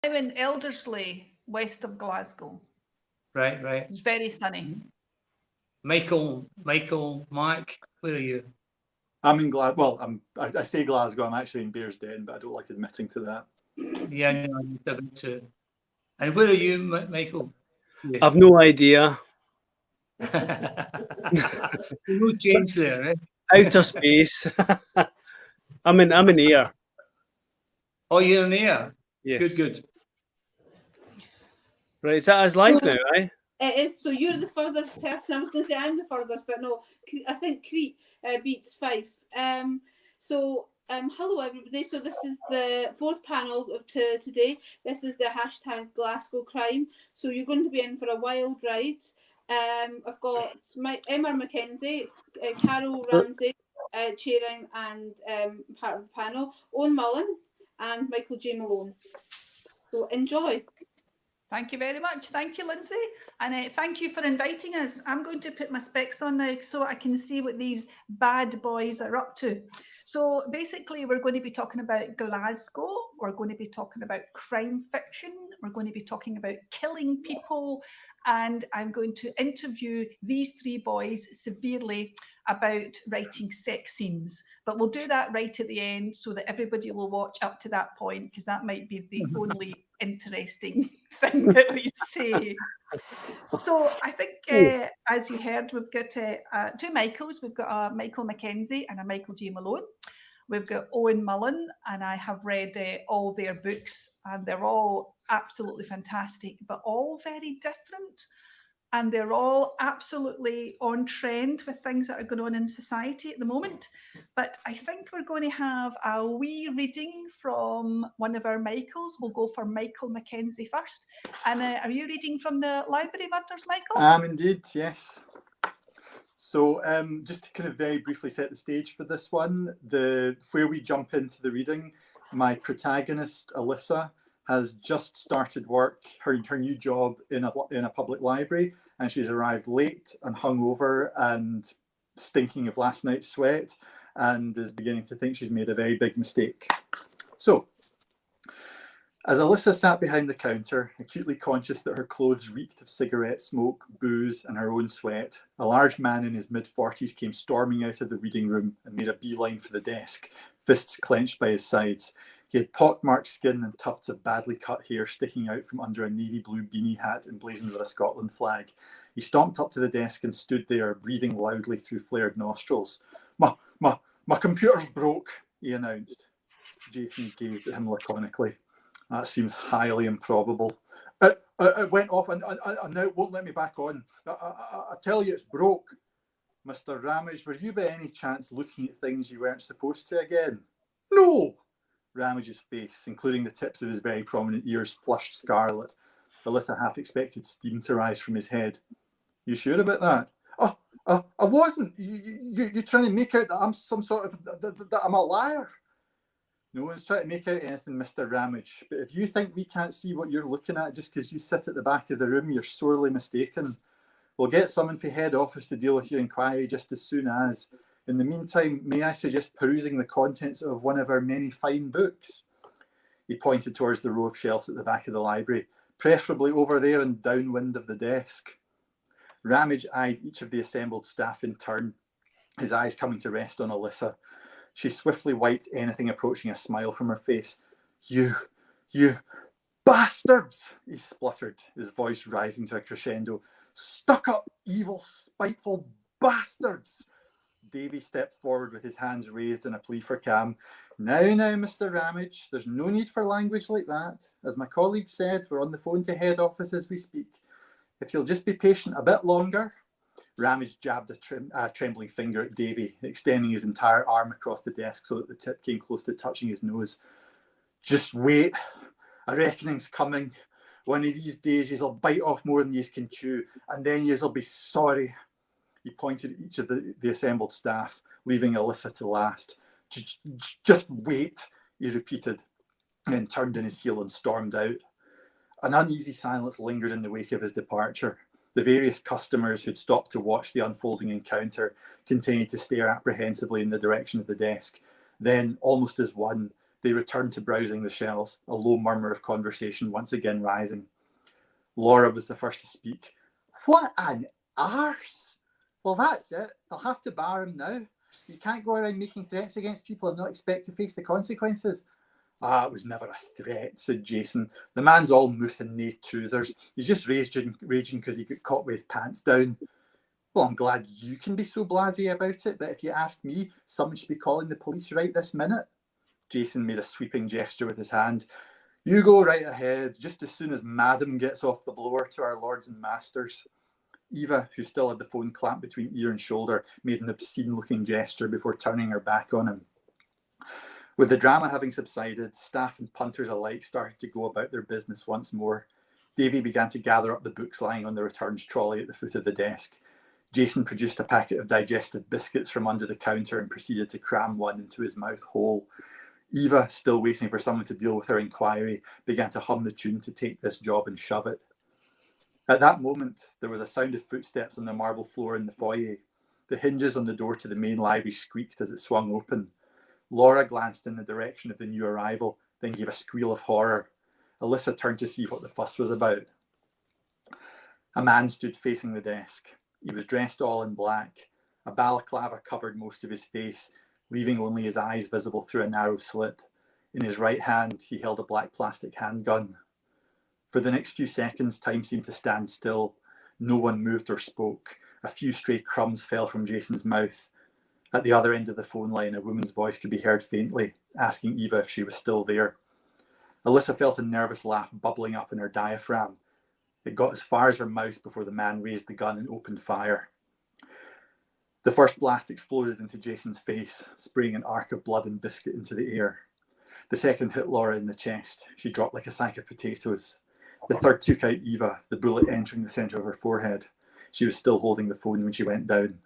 I'm in Elderslie, west of Glasgow. Right, right. It's very sunny. Michael, Mike, where are you? I'm in Glasgow. Well, I say Glasgow. I'm actually in Bearsden, but I don't like admitting to that. Yeah, no, I'm about to. And where are you, Michael? Yeah. I've no idea. No change there, eh? Outer space. I'm in air. Oh, you're in the air. Yes. Good. Right, is that as live now, right? It is. So you're the furthest person. I was going to say I'm the furthest, but no. I think Crete beats Fife. Hello everybody. So this is the fourth panel of today. This is the hashtag Glasgow Crime. So you're going to be in for a wild ride. I've got Emma Mackenzie, Caro, Ramsay chairing and part of the panel, Owen Mullen and Michael J. Malone. So enjoy. Thank you very much. Thank you, Lindsay. And thank you for inviting us. I'm going to put my specs on now so I can see what these bad boys are up to. So basically, we're going to be talking about Glasgow. We're going to be talking about crime fiction. We're going to be talking about killing people. And I'm going to interview these three boys severely about writing sex scenes. But we'll do that right at the end so that everybody will watch up to that point, because that might be the only interesting thing that we say. So I think, as you heard, we've got two Michaels. We've got a Michael Mackenzie and a Michael J. Malone. We've got Owen Mullen, and I have read all their books, and they're all absolutely fantastic, but all very different. And they're all absolutely on trend with things that are going on in society at the moment. But I think we're going to have a wee reading from one of our Michaels. We'll go for Michael Mackenzie first. And are you reading from the Library Murders, Michael? I am indeed, yes. So just to kind of very briefly set the stage for this one, where we jump into the reading, my protagonist, Alyssa, has just started work, her new job in a public library, and she's arrived late and hungover and stinking of last night's sweat, and is beginning to think she's made a very big mistake. So, as Alyssa sat behind the counter, acutely conscious that her clothes reeked of cigarette smoke, booze, and her own sweat, a large man in his mid-40s came storming out of the reading room and made a beeline for the desk, fists clenched by his sides. He had pockmarked skin and tufts of badly cut hair sticking out from under a navy blue beanie hat emblazoned with a Scotland flag. He stomped up to the desk and stood there, breathing loudly through flared nostrils. My computer's broke, he announced. Jason gave him laconically. That seems highly improbable. It went off and now it won't let me back on. I tell you it's broke. Mr. Ramage, were you by any chance looking at things you weren't supposed to again? No! Ramage's face, including the tips of his very prominent ears, flushed scarlet. Alyssa half expected steam to rise from his head. You sure about that? I wasn't. You're trying to make out that I'm some sort of, that I'm a liar. No one's trying to make out anything, Mr. Ramage. But if you think we can't see what you're looking at just because you sit at the back of the room, you're sorely mistaken. We'll get someone for head office to deal with your inquiry just as soon as. In the meantime, may I suggest perusing the contents of one of our many fine books? He pointed towards the row of shelves at the back of the library, preferably over there and downwind of the desk. Ramage eyed each of the assembled staff in turn, his eyes coming to rest on Alyssa. She swiftly wiped anything approaching a smile from her face. You bastards, he spluttered, his voice rising to a crescendo. Stuck-up, evil, spiteful bastards. Davy stepped forward with his hands raised in a plea for calm. Now, Mr. Ramage, there's no need for language like that. As my colleague said, we're on the phone to head office as we speak. If you'll just be patient a bit longer. Ramage jabbed a trembling finger at Davy, extending his entire arm across the desk so that the tip came close to touching his nose. Just wait. A reckoning's coming. One of these days you'll bite off more than you can chew, and then you'll be sorry. He pointed at each of the assembled staff, leaving Alyssa to last. Just wait, he repeated, then turned on his heel and stormed out. An uneasy silence lingered in the wake of his departure. The various customers who'd stopped to watch the unfolding encounter continued to stare apprehensively in the direction of the desk. Then, almost as one, They returned to browsing the shelves, a low murmur of conversation once again rising. Laura was the first to speak. What an arse! Well, that's it. I'll have to bar him now. You can't go around making threats against people and not expect to face the consequences. Ah, it was never a threat, said Jason. The man's all mouth and nae trousers. He's just raging because he got caught with his pants down. Well, I'm glad you can be so blasé about it, but if you ask me, someone should be calling the police right this minute. Jason made a sweeping gesture with his hand. You go right ahead, just as soon as Madam gets off the blower to our lords and masters. Eva, who still had the phone clamped between ear and shoulder, made an obscene-looking gesture before turning her back on him. With the drama having subsided, staff and punters alike started to go about their business once more. Davy began to gather up the books lying on the returns trolley at the foot of the desk. Jason produced a packet of digestive biscuits from under the counter and proceeded to cram one into his mouth whole. Eva, still waiting for someone to deal with her inquiry, began to hum the tune to Take This Job and Shove It. At that moment, there was a sound of footsteps on the marble floor in the foyer. The hinges on the door to the main library squeaked as it swung open. Laura glanced in the direction of the new arrival, then gave a squeal of horror. Alyssa turned to see what the fuss was about. A man stood facing the desk. He was dressed all in black. A balaclava covered most of his face, leaving only his eyes visible through a narrow slit. In his right hand, he held a black plastic handgun. For the next few seconds, time seemed to stand still. No one moved or spoke. A few stray crumbs fell from Jason's mouth. At the other end of the phone line, a woman's voice could be heard faintly, asking Eva if she was still there. Alyssa felt a nervous laugh bubbling up in her diaphragm. It got as far as her mouth before the man raised the gun and opened fire. The first blast exploded into Jason's face, spraying an arc of blood and biscuit into the air. The second hit Laura in the chest. She dropped like a sack of potatoes. The third took out Eva, the bullet entering the centre of her forehead. She was still holding the phone when she went down.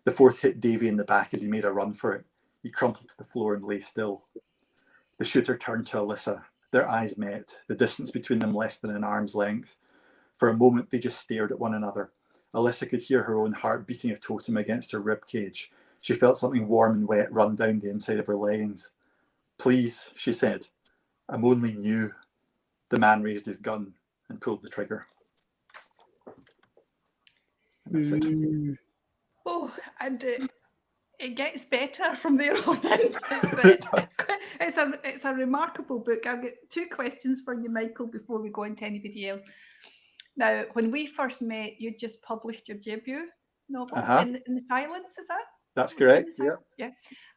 The fourth hit Davy in the back as he made a run for it. He crumpled to the floor and lay still. The shooter turned to Alyssa. Their eyes met, the distance between them less than an arm's length. For a moment, they just stared at one another. Alyssa could hear her own heart beating a totem against her rib cage. She felt something warm and wet run down the inside of her leggings. Please, she said. I'm only new. The man raised his gun and pulled the trigger. And that's it. Oh, and it gets better from there on in. It's a remarkable book. I've got two questions for you, Michael, before we go into anybody else. Now, when we first met, you just published your debut novel in the Silence, is that? That's correct, yeah.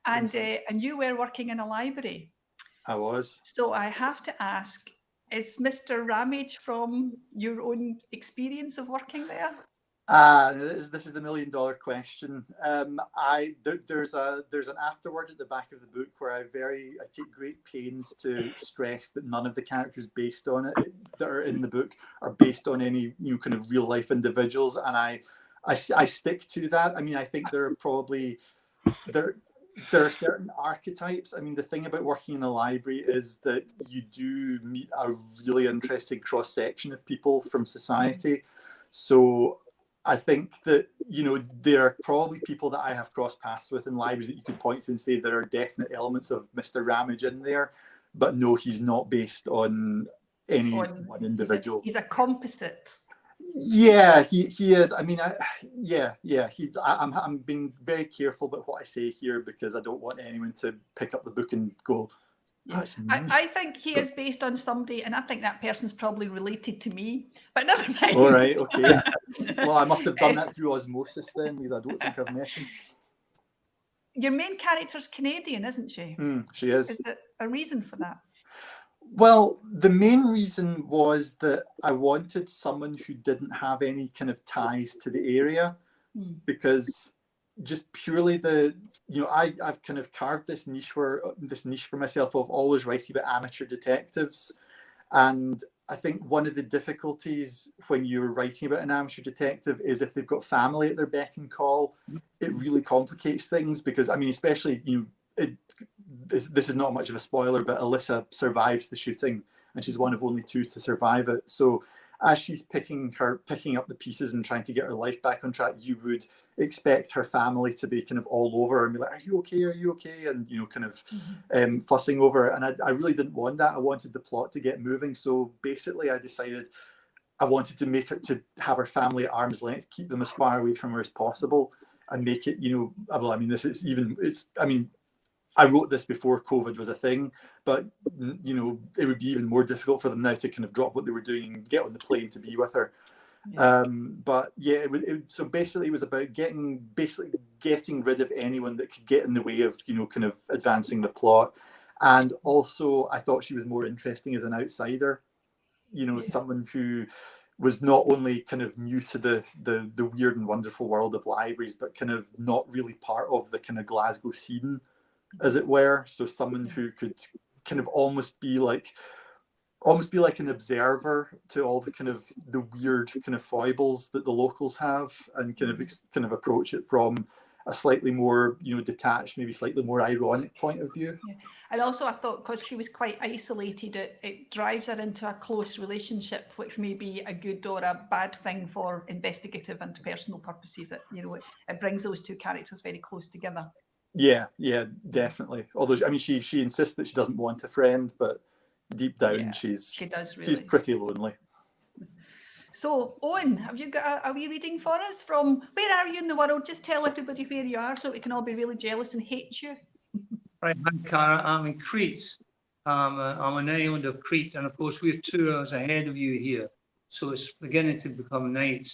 And you were working in a library. I was. So I have to ask, is Mr. Ramage from your own experience of working there? This is the $1 million question. There's an afterword at the back of the book where I take great pains to stress that none of the characters based on it that are in the book are based on any kind of real life individuals, and I stick to that. I mean, I think there are certain archetypes. I mean, the thing about working in a library is that you do meet a really interesting cross section of people from society. So I think that, there are probably people that I have crossed paths with in libraries that you could point to and say there are definite elements of Mr. Ramage in there, but no, he's not based on any one individual. He's a composite. Yeah, he is. I mean, I'm being very careful about what I say here because I don't want anyone to pick up the book and go, that's me. I think he is based on somebody, and I think that person's probably related to me, but never mind. All right, okay. Well, I must have done that through osmosis then, because I don't think I've met him. Your main character's Canadian, isn't she? She is. Is there a reason for that? Well, the main reason was that I wanted someone who didn't have any kind of ties to the area, because just purely I've kind of carved this niche for myself of always writing about amateur detectives, and I think one of the difficulties when you're writing about an amateur detective is if they've got family at their beck and call, it really complicates things because, I mean, especially, this is not much of a spoiler, but Alyssa survives the shooting and she's one of only two to survive it. So as she's picking up the pieces and trying to get her life back on track, you would expect her family to be kind of all over her and be like, are you okay? And, you know, kind of fussing over her. And I really didn't want that. I wanted the plot to get moving. So basically I decided I wanted to make it to have her family at arm's length, keep them as far away from her as possible, and make it, you know, well, I mean, I wrote this before COVID was a thing, but, you know, it would be even more difficult for them now to kind of drop what they were doing and get on the plane to be with her. Yeah. But yeah, so basically it was about getting rid of anyone that could get in the way of, you know, kind of advancing the plot. And also I thought she was more interesting as an outsider, you know, someone who was not only kind of new to the weird and wonderful world of libraries, but kind of not really part of the kind of Glasgow scene, as it were. So someone who could kind of almost be like an observer to all the kind of the weird kind of foibles that the locals have, and kind of approach it from a slightly more, you know, detached, maybe slightly more ironic point of view. Yeah. And also I thought because she was quite isolated, it drives her into a close relationship, which may be a good or a bad thing for investigative and personal purposes. You know, it brings those two characters very close together. Yeah, definitely. Although, I mean, she insists that she doesn't want a friend, but deep down, she's pretty lonely. So, Owen, have you got a wee reading for us from where are you in the world? Just tell everybody where you are so we can all be really jealous and hate you. Right, I'm Caro. I'm in Crete. I'm an island of Crete, and of course we're 2 hours ahead of you here, so it's beginning to become night.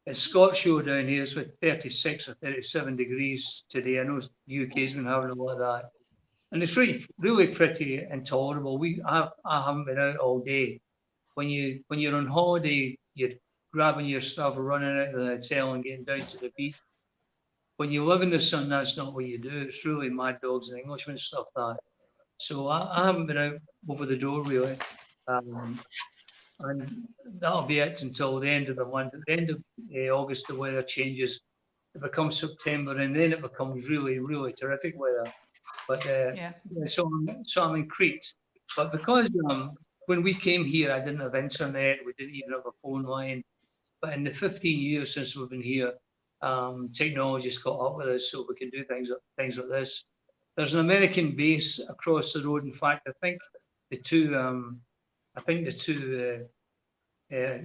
It's Scotch show down here. It's with 36 or 37 degrees today. I know UK's been having a lot of that, and it's really pretty and tolerable. I haven't been out all day. When you're on holiday, you're grabbing your stuff, running out of the hotel and getting down to the beach. When you live in the sun, that's not what you do. It's really Mad Dogs and Englishmen stuff that. So I haven't been out over the door really. And that'll be it until the end of the month. At the end of August, the weather changes. It becomes September, and then it becomes really, really terrific weather. But so I'm in Crete. But because when we came here, I didn't have internet. We didn't even have a phone line. But in the 15 years since we've been here, technology's caught up with us, so we can do things like this. There's an American base across the road. In fact, I think the two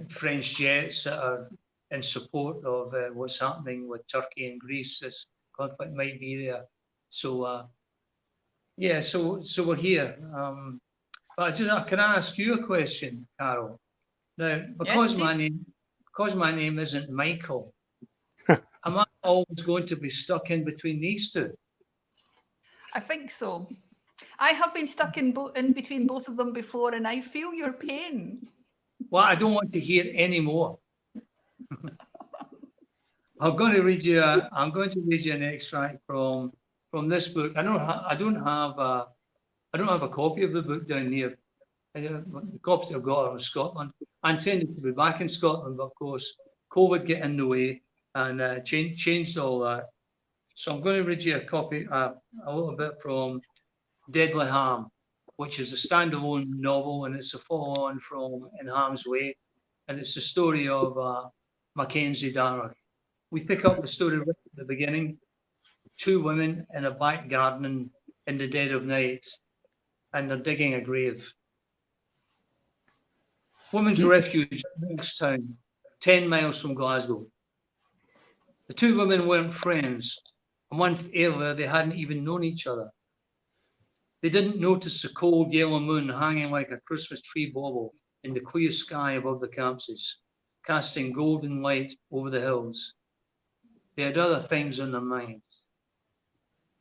French jets that are in support of what's happening with Turkey and Greece, this conflict might be there. So so we're here. But can I ask you a question, Caro? Now, because my name isn't Michael, am I always going to be stuck in between these two? I think so. I have been stuck in between both of them before, and I feel your pain. Well, I don't want to hear any more. I'm going to read you an extract from this book. I don't have a copy of the book down here. The copies I've got are in Scotland. I intended to be back in Scotland, but of course, COVID got in the way and changed all that. So I'm going to read you a little bit from Deadly Harm, which is a standalone novel, and it's a follow-on from In Harm's Way, and it's the story of Mackenzie. We pick up the story right at the beginning. 2 women in a back garden in the dead of night, and they're digging a grave. Women's Refuge, next town, 10 miles from Glasgow. The 2 women weren't friends. A month earlier, they hadn't even known each other. They didn't notice the cold yellow moon hanging like a Christmas tree bauble in the clear sky above the campsites, casting golden light over the hills. They had other things on their minds.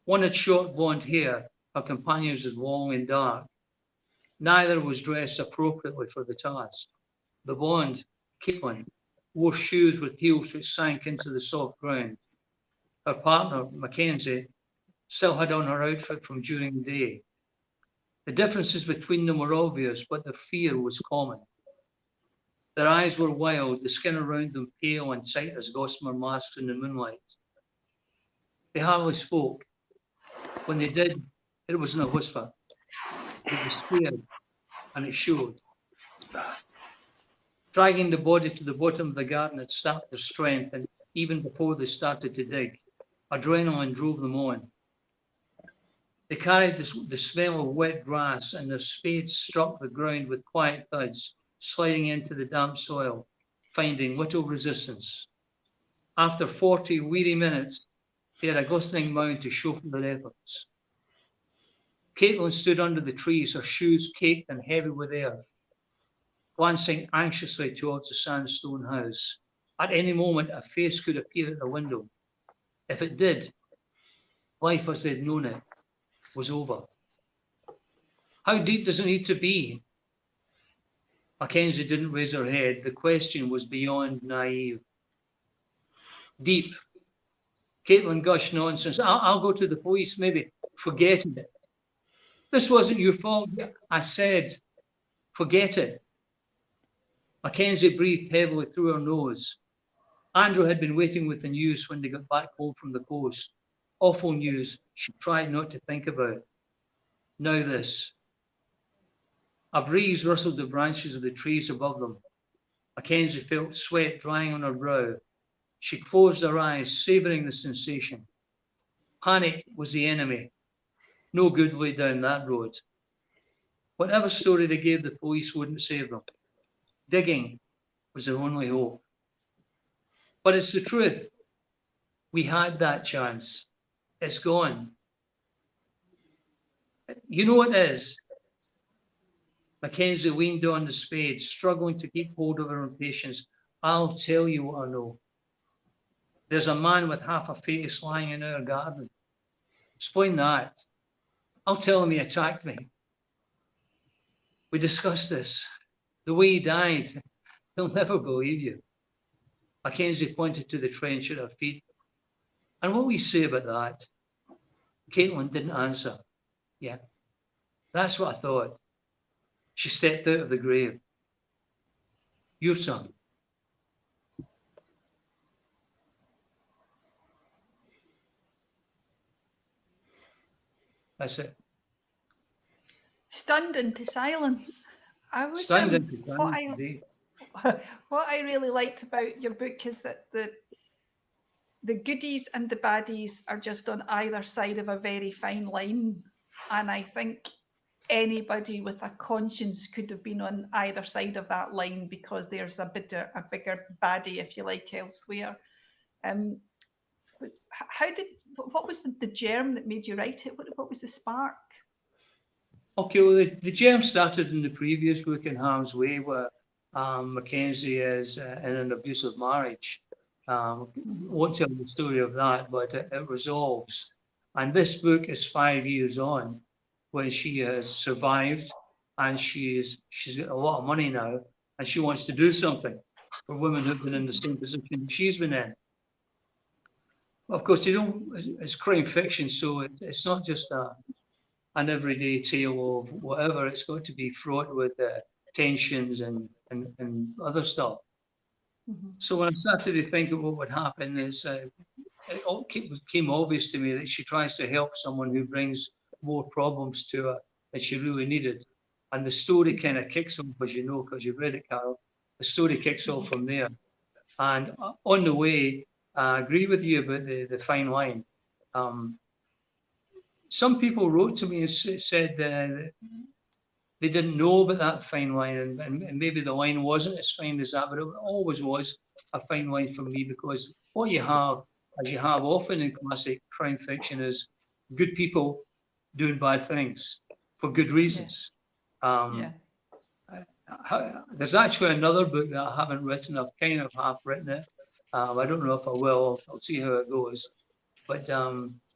One had short blonde hair, her companion's was long and dark. Neither was dressed appropriately for the task. The blonde, Caitlin, wore shoes with heels which sank into the soft ground. Her partner, Mackenzie, still had on her outfit from during the day. The differences between them were obvious, but their fear was common. Their eyes were wild, the skin around them pale and tight as gossamer masks in the moonlight. They hardly spoke. When they did, it was in a whisper. It was scared, and it showed. Dragging the body to the bottom of the garden had sapped their strength, and even before they started to dig, adrenaline drove them on. They carried the smell of wet grass, and their spades struck the ground with quiet thuds, sliding into the damp soil, finding little resistance. After 40 weary minutes, they had a glistening mound to show for their efforts. Caitlin stood under the trees, her shoes caked and heavy with earth, glancing anxiously towards the sandstone house. At any moment, a face could appear at the window. If it did, life as they'd known it was over. How deep does it need to be? Mackenzie didn't raise her head. The question was beyond naive. Deep. Caitlin gushed nonsense. I'll go to the police, maybe. Forget it. This wasn't your fault. I said, forget it. Mackenzie breathed heavily through her nose. Andrew had been waiting with the news when they got back home from the coast. Awful news she tried not to think about. Now this. A breeze rustled the branches of the trees above them. Mackenzie felt sweat drying on her brow. She closed her eyes, savouring the sensation. Panic was the enemy. No good way down that road. Whatever story they gave the police wouldn't save them. Digging was their only hope. But it's the truth. We had that chance. It's gone. You know what it is? Mackenzie leaned on the spade, struggling to keep hold of her impatience. I'll tell you what I know. There's a man with half a face lying in our garden. Explain that. I'll tell him he attacked me. We discussed this. The way he died, he'll never believe you. Mackenzie pointed to the trench at her feet. And what will you say about that? Caitlin didn't answer. Yeah, that's what I thought. She stepped out of the grave. Your son. That's it. Stunned into silence. I was Stunned into what silence indeed. what I really liked about your book is that the goodies and the baddies are just on either side of a very fine line. And I think anybody with a conscience could have been on either side of that line, because there's a bigger baddie, if you like, elsewhere. What was the germ that made you write it? What was the spark? Okay, well, the germ started in the previous book, In Harm's Way, where Mackenzie is in an abusive marriage. Won't tell the story of that, but it resolves. And this book is 5 years on, when she has survived, and she's got a lot of money now, and she wants to do something for women who've been in the same position she's been in. Of course, it's crime fiction, so it's not just an everyday tale of whatever. It's got to be fraught with tensions and other stuff. Mm-hmm. So when I started to think of what would happen, it all came obvious to me that she tries to help someone who brings more problems to her than she really needed. And the story kind of kicks off, as you know, because you've read it, Caro. The story kicks off from there. And on the way, I agree with you about the fine line. Some people wrote to me and said they didn't know about that fine line, and maybe the line wasn't as fine as that, but it always was a fine line for me, because what you have, as you have often in classic crime fiction, is good people doing bad things for good reasons. There's actually another book that I haven't written. I've kind of half written it. I don't know if I will. I'll see how it goes. But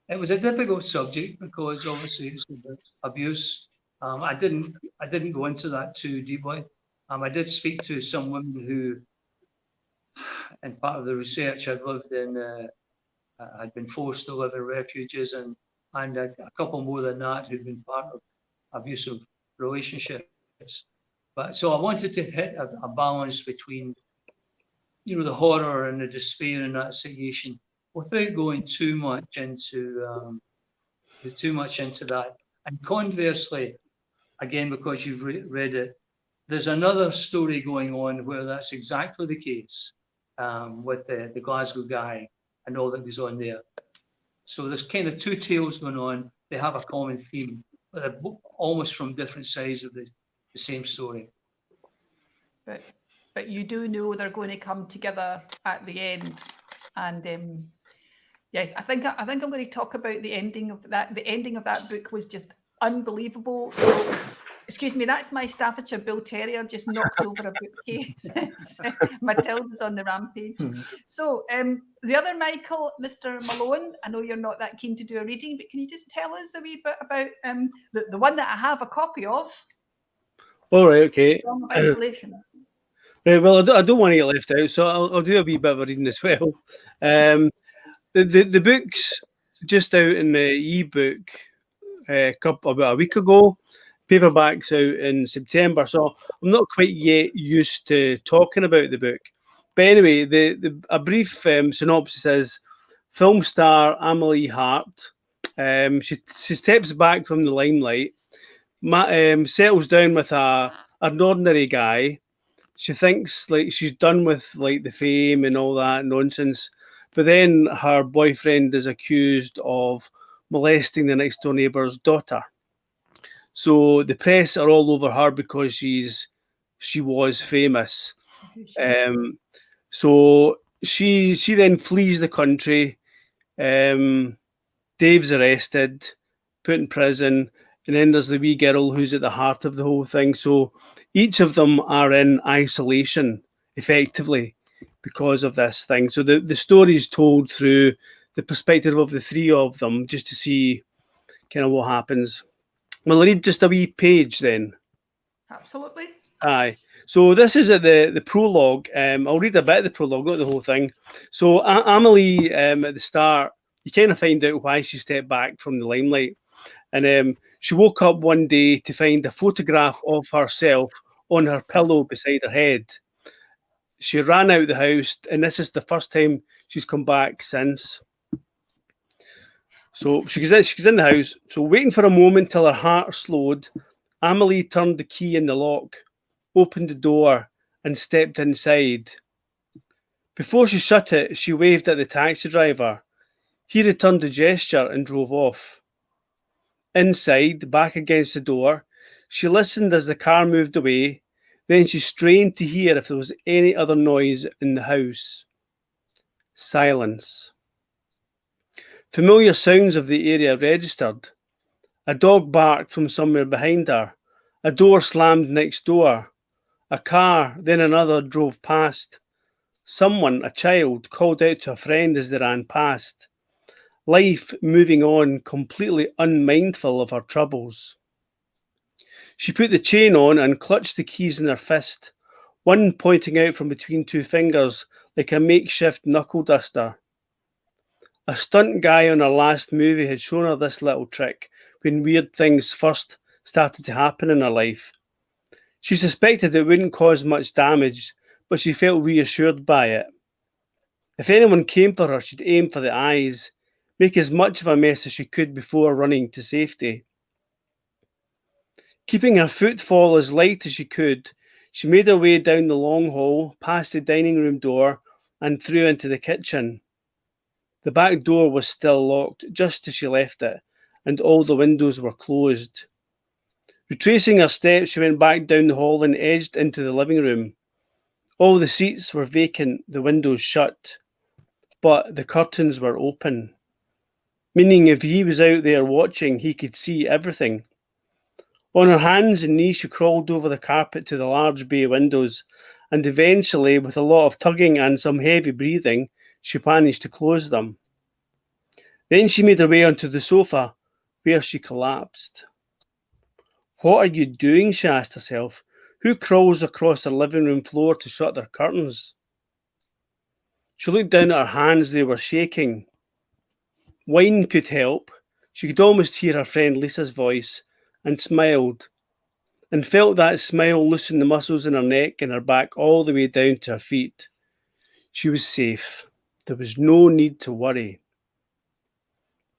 it was a difficult subject, because obviously it's about abuse. I didn't go into that too deeply. I did speak to some women who, in part of the research, had lived in, had been forced to live in refuges, and a couple more than that who'd been part of abusive relationships. But so I wanted to hit a balance between, the horror and the despair in that situation, without going too much into that. And conversely, again, because you've read it, there's another story going on where that's exactly the case, with the Glasgow guy and all that goes on there. So there's kind of two tales going on. They have a common theme, but they're almost from different sides of the same story. But you do know they're going to come together at the end, and yes, I think I'm going to talk about the ending of that. The ending of that book was just unbelievable. So, excuse me, that's my Staffordshire Bull Terrier just knocked over a bookcase. Matilda's on the rampage. So the other Michael, Mr. Malone, I know you're not that keen to do a reading, but can you just tell us a wee bit about the one that I have a copy of? All right, okay. Song of Isolation. Right, well, I don't want to get left out, so I'll do a wee bit of a reading as well. The book's just out in the ebook about a week ago. Paperback's out in September, so I'm not quite yet used to talking about the book. But anyway, a brief synopsis is: film star Amelie Hart, she steps back from the limelight, settles down with an ordinary guy. She thinks like she's done with like the fame and all that nonsense, but then her boyfriend is accused of molesting the next door neighbour's daughter. So the press are all over her because she was famous. So she then flees the country. Dave's arrested, put in prison, and then there's the wee girl who's at the heart of the whole thing. So each of them are in isolation, effectively, because of this thing. So the story is told through the perspective of the three of them, just to see kind of what happens. Well, I'll read just a wee page then. Absolutely. Aye. So this is at the prologue. I'll read a bit of the prologue, not the whole thing. So Amelie, at the start, you kind of find out why she stepped back from the limelight. And she woke up one day to find a photograph of herself on her pillow beside her head. She ran out the house, and this is the first time she's come back since. So she's in the house. So waiting for a moment till her heart slowed, Amelie turned the key in the lock, opened the door, and stepped inside. Before she shut it, she waved at the taxi driver. He returned the gesture and drove off. Inside, back against the door, she listened as the car moved away. Then she strained to hear if there was any other noise in the house. Silence. Familiar sounds of the area registered. A dog barked from somewhere behind her. A door slammed next door. A car, then another, drove past. Someone, a child, called out to a friend as they ran past. Life moving on, completely unmindful of her troubles. She put the chain on and clutched the keys in her fist, one pointing out from between two fingers like a makeshift knuckle duster. A stunt guy on her last movie had shown her this little trick when weird things first started to happen in her life. She suspected it wouldn't cause much damage, but she felt reassured by it. If anyone came for her, she'd aim for the eyes, make as much of a mess as she could before running to safety. Keeping her footfall as light as she could, she made her way down the long hall, past the dining room door, and through into the kitchen. The back door was still locked just as she left it, and all the windows were closed. Retracing her steps, she went back down the hall and edged into the living room. All the seats were vacant, the windows shut, but the curtains were open, meaning if he was out there watching, he could see everything. On her hands and knees, she crawled over the carpet to the large bay windows, and eventually, with a lot of tugging and some heavy breathing, she managed to close them. Then she made her way onto the sofa, where she collapsed. What are you doing? She asked herself. Who crawls across her living room floor to shut their curtains? She looked down at her hands. They were shaking. Wine could help. She could almost hear her friend Lisa's voice, and smiled, and felt that smile loosen the muscles in her neck and her back all the way down to her feet. She was safe. There was no need to worry.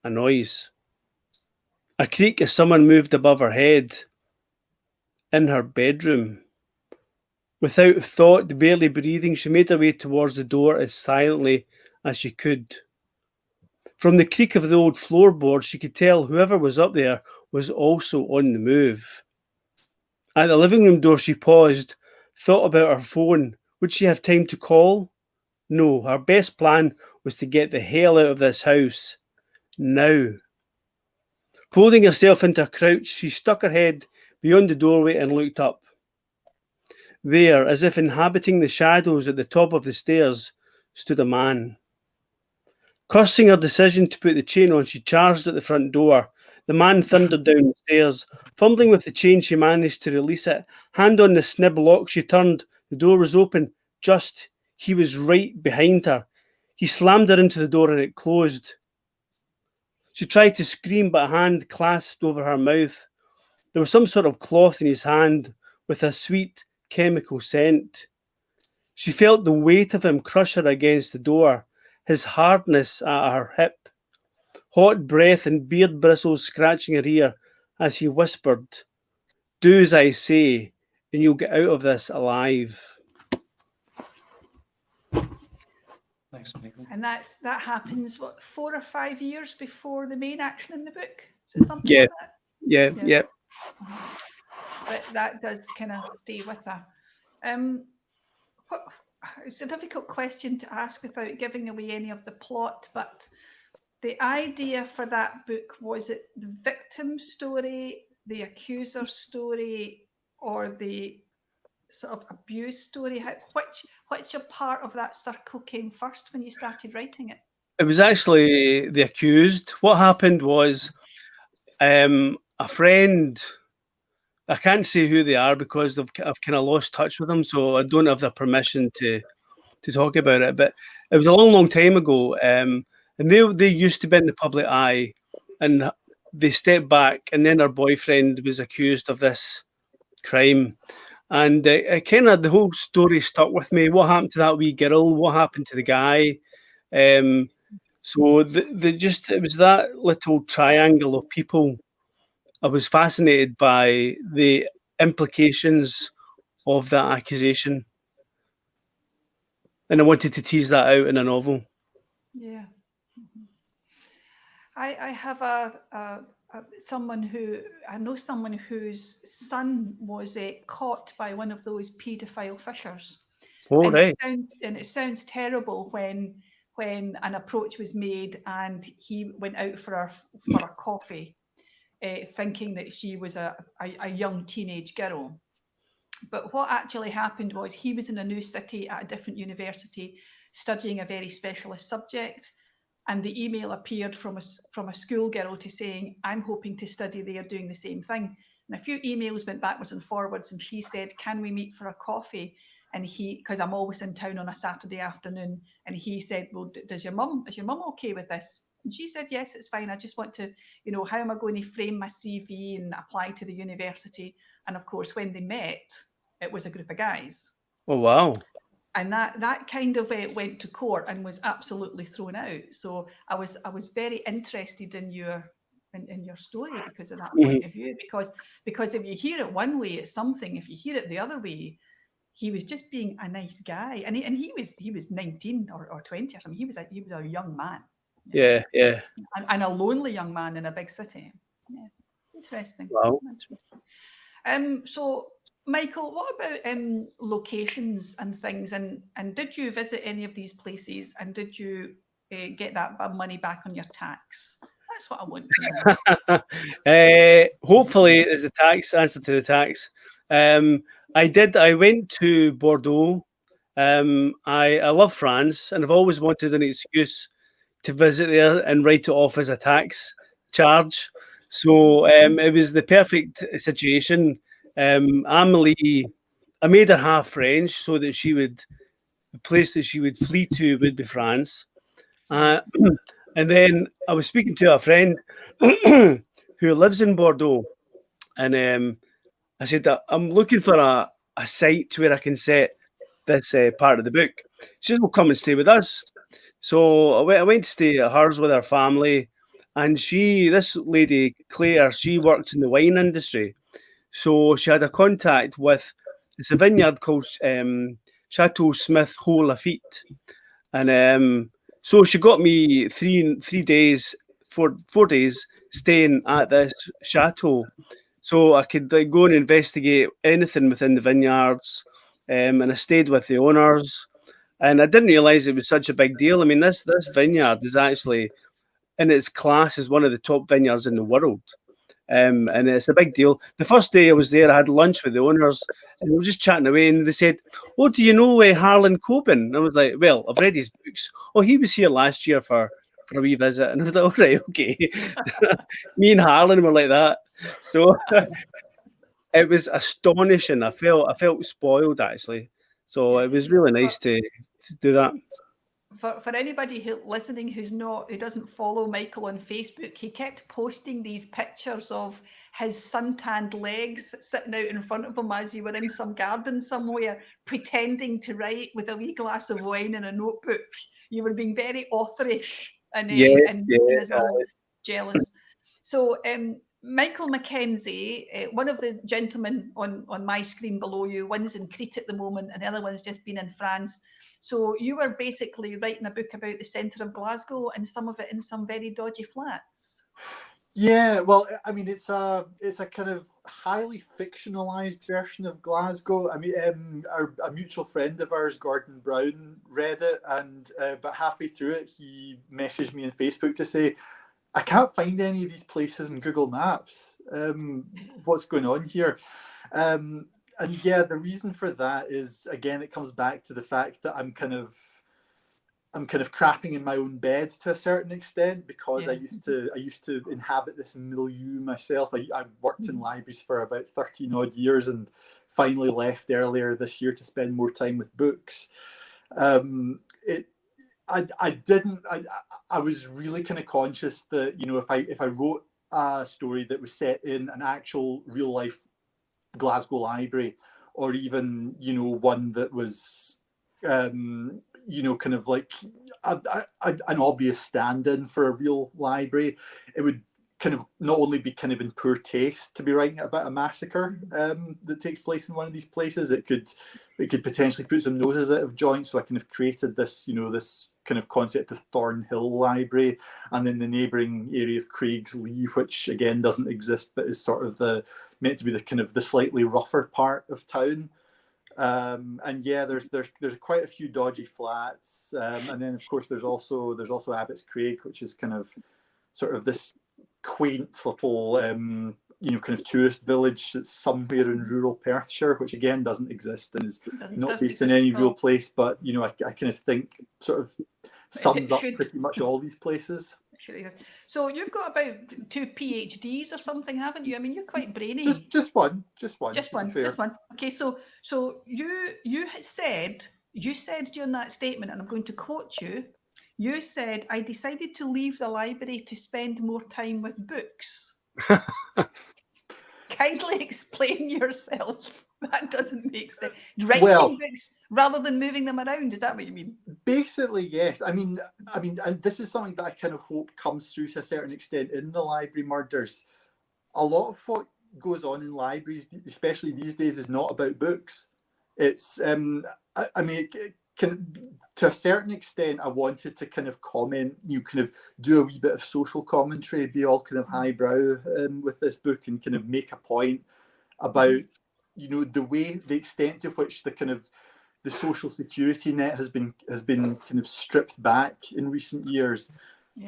A noise. A creak as someone moved above her head. In her bedroom. Without thought, barely breathing, she made her way towards the door as silently as she could. From the creak of the old floorboard, she could tell whoever was up there was also on the move. At the living room door, she paused, thought about her phone. Would she have time to call? No, her best plan was to get the hell out of this house. Now. Folding herself into a crouch, she stuck her head beyond the doorway and looked up. There, as if inhabiting the shadows at the top of the stairs, stood a man. Cursing her decision to put the chain on, she charged at the front door. The man thundered down the stairs. Fumbling with the chain, she managed to release it. Hand on the snib lock, she turned. The door was open. He was right behind her. He slammed her into the door and it closed. She tried to scream, but a hand clasped over her mouth. There was some sort of cloth in his hand with a sweet chemical scent. She felt the weight of him crush her against the door, his hardness at her hip, hot breath and beard bristles scratching her ear as he whispered, "Do as I say, and you'll get out of this alive." Thanks, Michael. And that happens, what, 4 or 5 years before the main action in the book? Is it something Yeah. like that? Yeah. But that does kind of stay with her. It's a difficult question to ask without giving away any of the plot, but the idea for that book, was it the victim story, the accuser story, or the sort of abuse story? Which a part of that circle came first when you started writing it? It was actually the accused. What happened was a friend, I can't say who they are because I've kind of lost touch with them, so I don't have the permission to talk about it. But it was a long time ago, and they used to be in the public eye, and they stepped back, and then her boyfriend was accused of this crime. And kind of the whole story stuck with me. What happened to that wee girl? What happened to the guy? So it was that little triangle of people. I was fascinated by the implications of that accusation, and I wanted to tease that out in a novel. Yeah. I have someone whose son was caught by one of those paedophile fishers. Oh, right. It sounds terrible when an approach was made and he went out for a coffee, thinking that she was a young teenage girl. But what actually happened was he was in a new city at a different university studying a very specialist subject. And the email appeared from a schoolgirl to saying, "I'm hoping to study there doing the same thing." And a few emails went backwards and forwards, and she said, "Can we meet for a coffee?" And because I'm always in town on a Saturday afternoon, and he said, "Well, is your mum okay with this?" And she said, "Yes, it's fine. I just want to, how am I going to frame my CV and apply to the university?" And of course, when they met, it was a group of guys. Oh, wow. And that kind of went to court and was absolutely thrown out. So I was very interested in your story because of that point of view. Because if you hear it one way, it's something. If you hear it the other way, he was just being a nice guy, and he was 19 or 20 or something. He was a young man. Yeah. And a lonely young man in a big city. Yeah, interesting. Wow. Interesting. So, Michael, what about locations and things? And did you visit any of these places? And did you get that money back on your tax? That's what I want to know. Hopefully, there's a tax answer to the tax. I went to Bordeaux. I love France, and I've always wanted an excuse to visit there and write it off as a tax charge. So it was the perfect situation. Amelie, I made her half French so that the place that she would flee to would be France. And then I was speaking to a friend who lives in Bordeaux, and I said that I'm looking for a site where I can set this part of the book. She said, "Well, come and stay with us." So I went to stay at hers with her family, and this lady, Claire, she worked in the wine industry. So she had a contact with It's a vineyard called Chateau Smith Haut Lafitte, and so she got me 4 days staying at this chateau, so I could like go and investigate anything within the vineyards, and I stayed with the owners, and I didn't realise it was such a big deal. I mean, this vineyard is actually in its class as one of the top vineyards in the world. And it's a big deal. The first day I was there, I had lunch with the owners, and we were just chatting away. And they said, "Oh, do you know Harlan Coben?" And I was like, "Well, I've read his books. Oh, he was here last year for a wee visit." And I was like, "All right, okay." Me and Harlan were like that. So it was astonishing. I felt spoiled actually. So it was really nice to do that. For anybody listening who doesn't follow Michael on Facebook, he kept posting these pictures of his suntanned legs sitting out in front of him as you were in some garden somewhere, pretending to write with a wee glass of wine and a notebook. You were being very authorish and us all jealous. So Michael Mackenzie, one of the gentlemen on my screen below you, one's in Crete at the moment and the other one's just been in France. So you were basically writing a book about the centre of Glasgow and some of it in some very dodgy flats. Yeah, well, I mean, it's a kind of highly fictionalized version of Glasgow. I mean, a mutual friend of ours, Gordon Brown, read it, and but halfway through it, he messaged me on Facebook to say, "I can't find any of these places in Google Maps. What's going on here?" And yeah, the reason for that is, again, it comes back to the fact that I'm kind of crapping in my own bed to a certain extent, because I used to inhabit this milieu myself. I worked in libraries for about 13 odd years and finally left earlier this year to spend more time with books. I was really kind of conscious that, you know, if I wrote a story that was set in an actual real life Glasgow library, or even, you know, one that was you know, kind of like an obvious stand-in for a real library, it would kind of not only be kind of in poor taste to be writing about a massacre that takes place in one of these places, it could potentially put some noses out of joint. So I kind of created this, you know, this kind of concept of Thornhill Library, and then the neighbouring area of Craigslee, which again doesn't exist but is sort of meant to be the kind of the slightly rougher part of town. And yeah, there's quite a few dodgy flats, and then of course there's also Abbott's Craig, which is kind of sort of this quaint little you know, kind of tourist village that's somewhere in rural Perthshire, which again doesn't exist and is not based in any real place, but you know, I kind of think sort of sums up pretty much all these places. So you've got about 2 PhDs or something, haven't you? I mean, you're quite brainy. Just one. Okay, so you said during that statement, and I'm going to quote you. You said, "I decided to leave the library to spend more time with books." Kindly explain yourself. That doesn't make sense. Writing books rather than moving them around, is that what you mean? Basically, yes. I mean, and this is something that I kind of hope comes through to a certain extent in the library murders. A lot of what goes on in libraries, especially these days, is not about books. It's, I mean, to a certain extent, I wanted to kind of comment, you kind of do a wee bit of social commentary, be all kind of highbrow with this book, and kind of make a point about, you know, the extent to which the social security net has been kind of stripped back in recent years.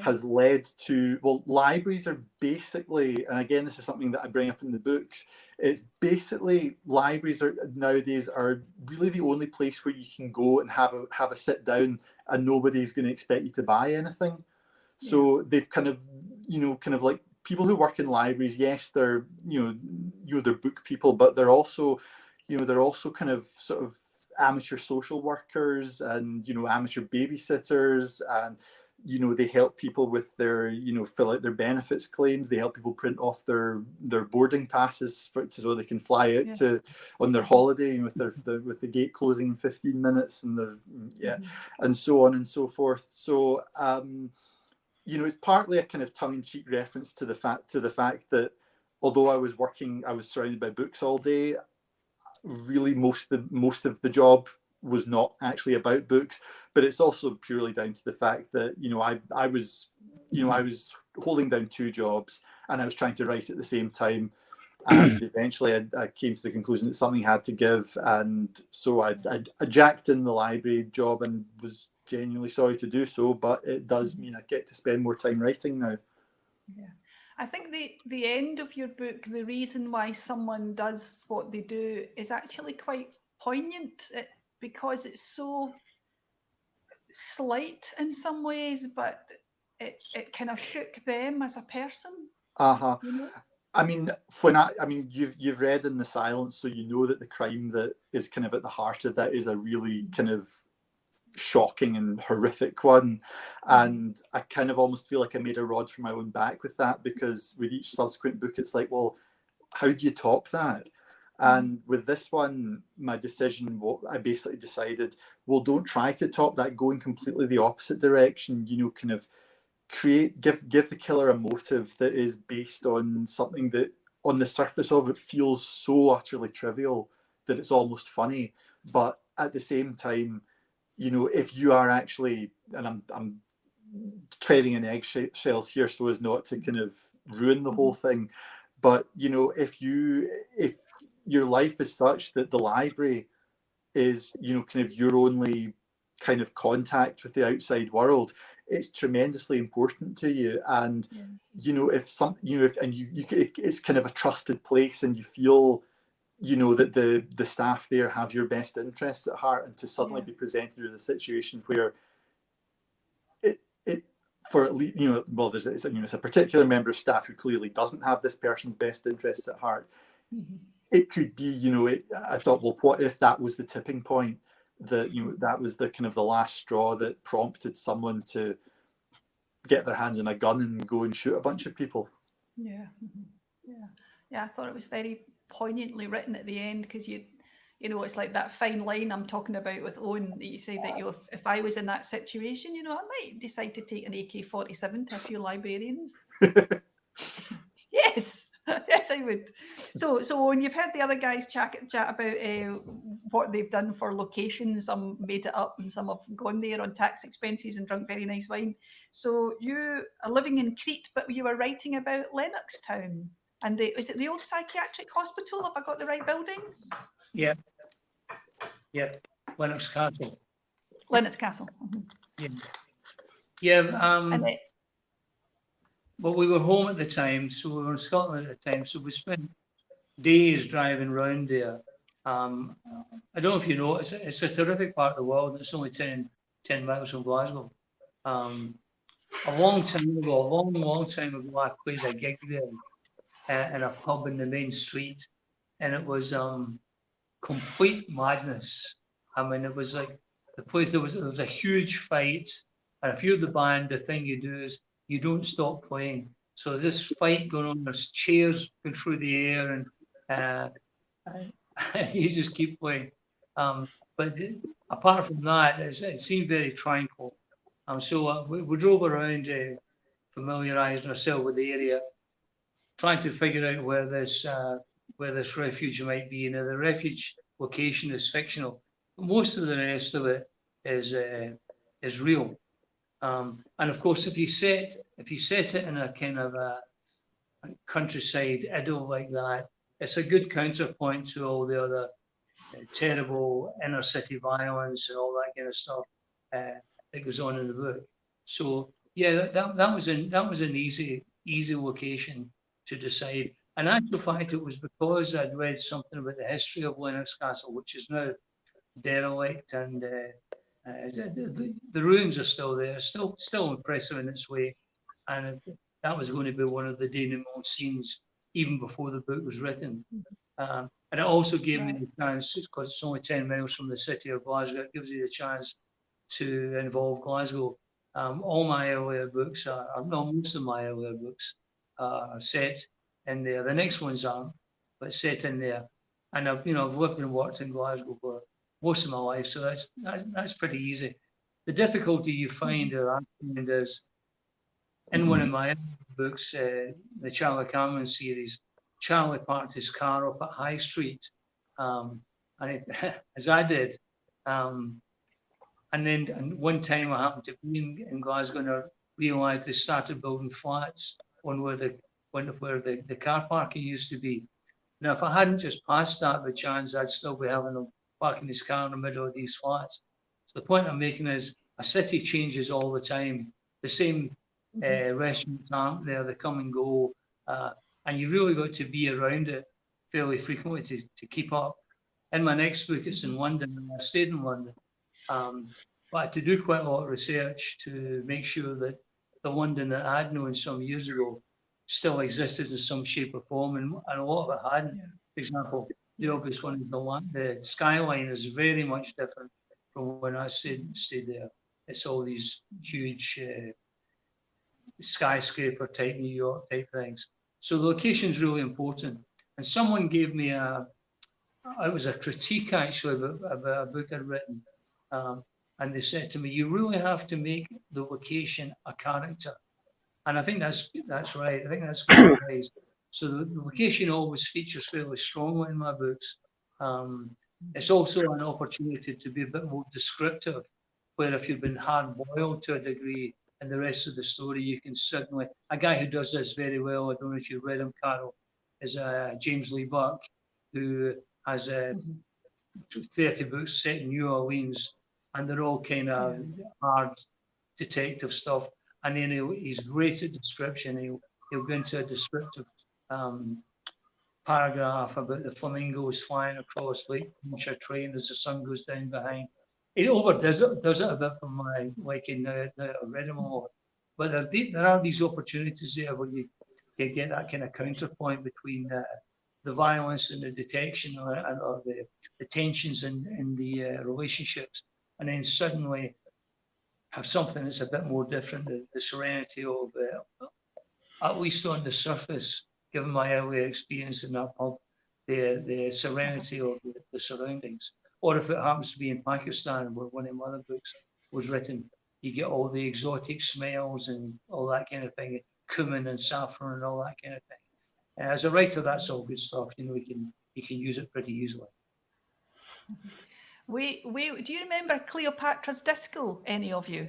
Has led to, well, libraries are basically, and again, this is something that I bring up in the books, it's basically libraries nowadays are really the only place where you can go and have a sit down and nobody's going to expect you to buy anything. So they've kind of, you know, kind of like people who work in libraries, yes, they're, you know, they're book people, but they're also, you know, they're also kind of sort of amateur social workers and, you know, amateur babysitters, and you know, they help people with their, you know, fill out their benefits claims. They help people print off their boarding passes so they can fly out on their holiday with with the gate closing in 15 minutes and and so on and so forth. So you know, it's partly a kind of tongue-in-cheek reference to the fact that although I was surrounded by books all day, really most of the job was not actually about books, but it's also purely down to the fact that I was holding down two jobs and I was trying to write at the same time, and eventually I came to the conclusion that something had to give, and so I jacked in the library job and was genuinely sorry to do so, but it does mean I get to spend more time writing now. Yeah. I think the end of your book, the reason why someone does what they do, is actually quite poignant, because it's so slight in some ways, but it kind of shook them as a person. Uh-huh. You know? I mean, you've read In the Silence, so you know that the crime that is kind of at the heart of that is a really kind of shocking and horrific one, and I kind of almost feel like I made a rod for my own back with that, because with each subsequent book it's like, well, how do you top that? And with this one, my decision, I basically decided, well, don't try to top that, go in completely the opposite direction, kind of give the killer a motive that is based on something that on the surface of it feels so utterly trivial that it's almost funny, but at the same time, if you are actually, and I'm treading in eggshells here so as not to kind of ruin the whole thing, but if your life is such that the library is kind of your only kind of contact with the outside world, it's tremendously important to you, and it's kind of a trusted place, and you feel that the staff there have your best interests at heart, and to suddenly be presented with a situation where it for at least well, it's a particular member of staff who clearly doesn't have this person's best interests at heart. It could be I thought, well, what if that was the tipping point, that that was the kind of the last straw that prompted someone to get their hands on a gun and go and shoot a bunch of people. Yeah, I thought it was very poignantly written at the end, because it's like that fine line I'm talking about with Owen, that you say that if I was in that situation, I might decide to take an AK-47 to a few librarians. Yes, yes, I would. So when you've heard the other guys chat about what they've done for locations, some made it up and some have gone there on tax expenses and drunk very nice wine. So you are living in Crete, but you were writing about Lennoxtown. And is it the old psychiatric hospital? Have I got the right building? Yeah. Lennox Castle. Lennox Castle. Well, we were home at the time, so we were in Scotland at the time, so we spent days driving around there. I don't know if you know, it's a terrific part of the world. It's only 10 miles from Glasgow. A long time ago, I played a gig there in a pub in the main street, and it was complete madness. I mean, it was like the place, there was a huge fight, and if you're the band, the thing you do is you don't stop playing. So this fight going on, there's chairs going through the air, and you just keep playing. But apart from that, it seemed very tranquil. So we drove around, familiarising ourselves with the area, trying to figure out where this refuge might be. The refuge location is fictional. Most of the rest of it is real. And of course, if you set it in a kind of a countryside idyll like that, it's a good counterpoint to all the other terrible inner city violence and all that kind of stuff that goes on in the book. So yeah, that was an easy location to decide. In actual fact, it was because I'd read something about the history of Lennox Castle, which is now derelict, and the ruins are still there, still impressive in its way, and that was going to be one of the denouement scenes even before the book was written. And it also gave me the chance, because it's only 10 miles from the city of Glasgow, it gives you the chance to involve Glasgow. All my earlier books most of my earlier books are set in there. The next ones aren't, but set in there. And I've lived and worked in Glasgow for most of my life, so that's pretty easy. The difficulty you find, or I find, is in one of my books, the Charlie Cameron series, Charlie parked his car up at High Street, and as I did. And one time I happened to be in Glasgow, and I realised they started building flats on where the car parking used to be. Now, if I hadn't just passed that by chance, I'd still be having them parking this car in the middle of these flats. So the point I'm making is a city changes all the time. The same restaurants aren't there, they come and go. And you really got to be around it fairly frequently to keep up. In my next book, it's in London, and I stayed in London. But I had to do quite a lot of research to make sure that the London that I had known some years ago still existed in some shape or form, and a lot of it hadn't. For example, the obvious one is the skyline is very much different from when I stayed there. It's all these huge skyscraper type New York type things. So the location is really important. And someone gave me it was a critique actually about a book I'd written. And they said to me, you really have to make the location a character. And I think that's right. I think that's good advice. So the location always features fairly strongly in my books. It's also an opportunity to be a bit more descriptive, where if you've been hard-boiled to a degree in the rest of the story, you can suddenly... A guy who does this very well, I don't know if you've read him, Caro, is James Lee Buck, who has 30 books set in New Orleans, and they're all kind of hard detective stuff. And then he's great at description. He'll go into a descriptive paragraph about the flamingos flying across Lake Pontchartrain as the sun goes down behind. It overdoes it, does it a bit for my liking now that I've read him a lot. But there are these opportunities there where you get that kind of counterpoint between the violence and the detection or the tensions in the relationships, and then suddenly have something that's a bit more different, the serenity of, at least on the surface, given my earlier experience in that pub, the serenity of the surroundings. Or if it happens to be in Pakistan, where one of my other books was written, you get all the exotic smells and all that kind of thing, cumin and saffron and all that kind of thing. And as a writer, that's all good stuff. You can use it pretty easily. Do you remember Cleopatra's Disco, any of you?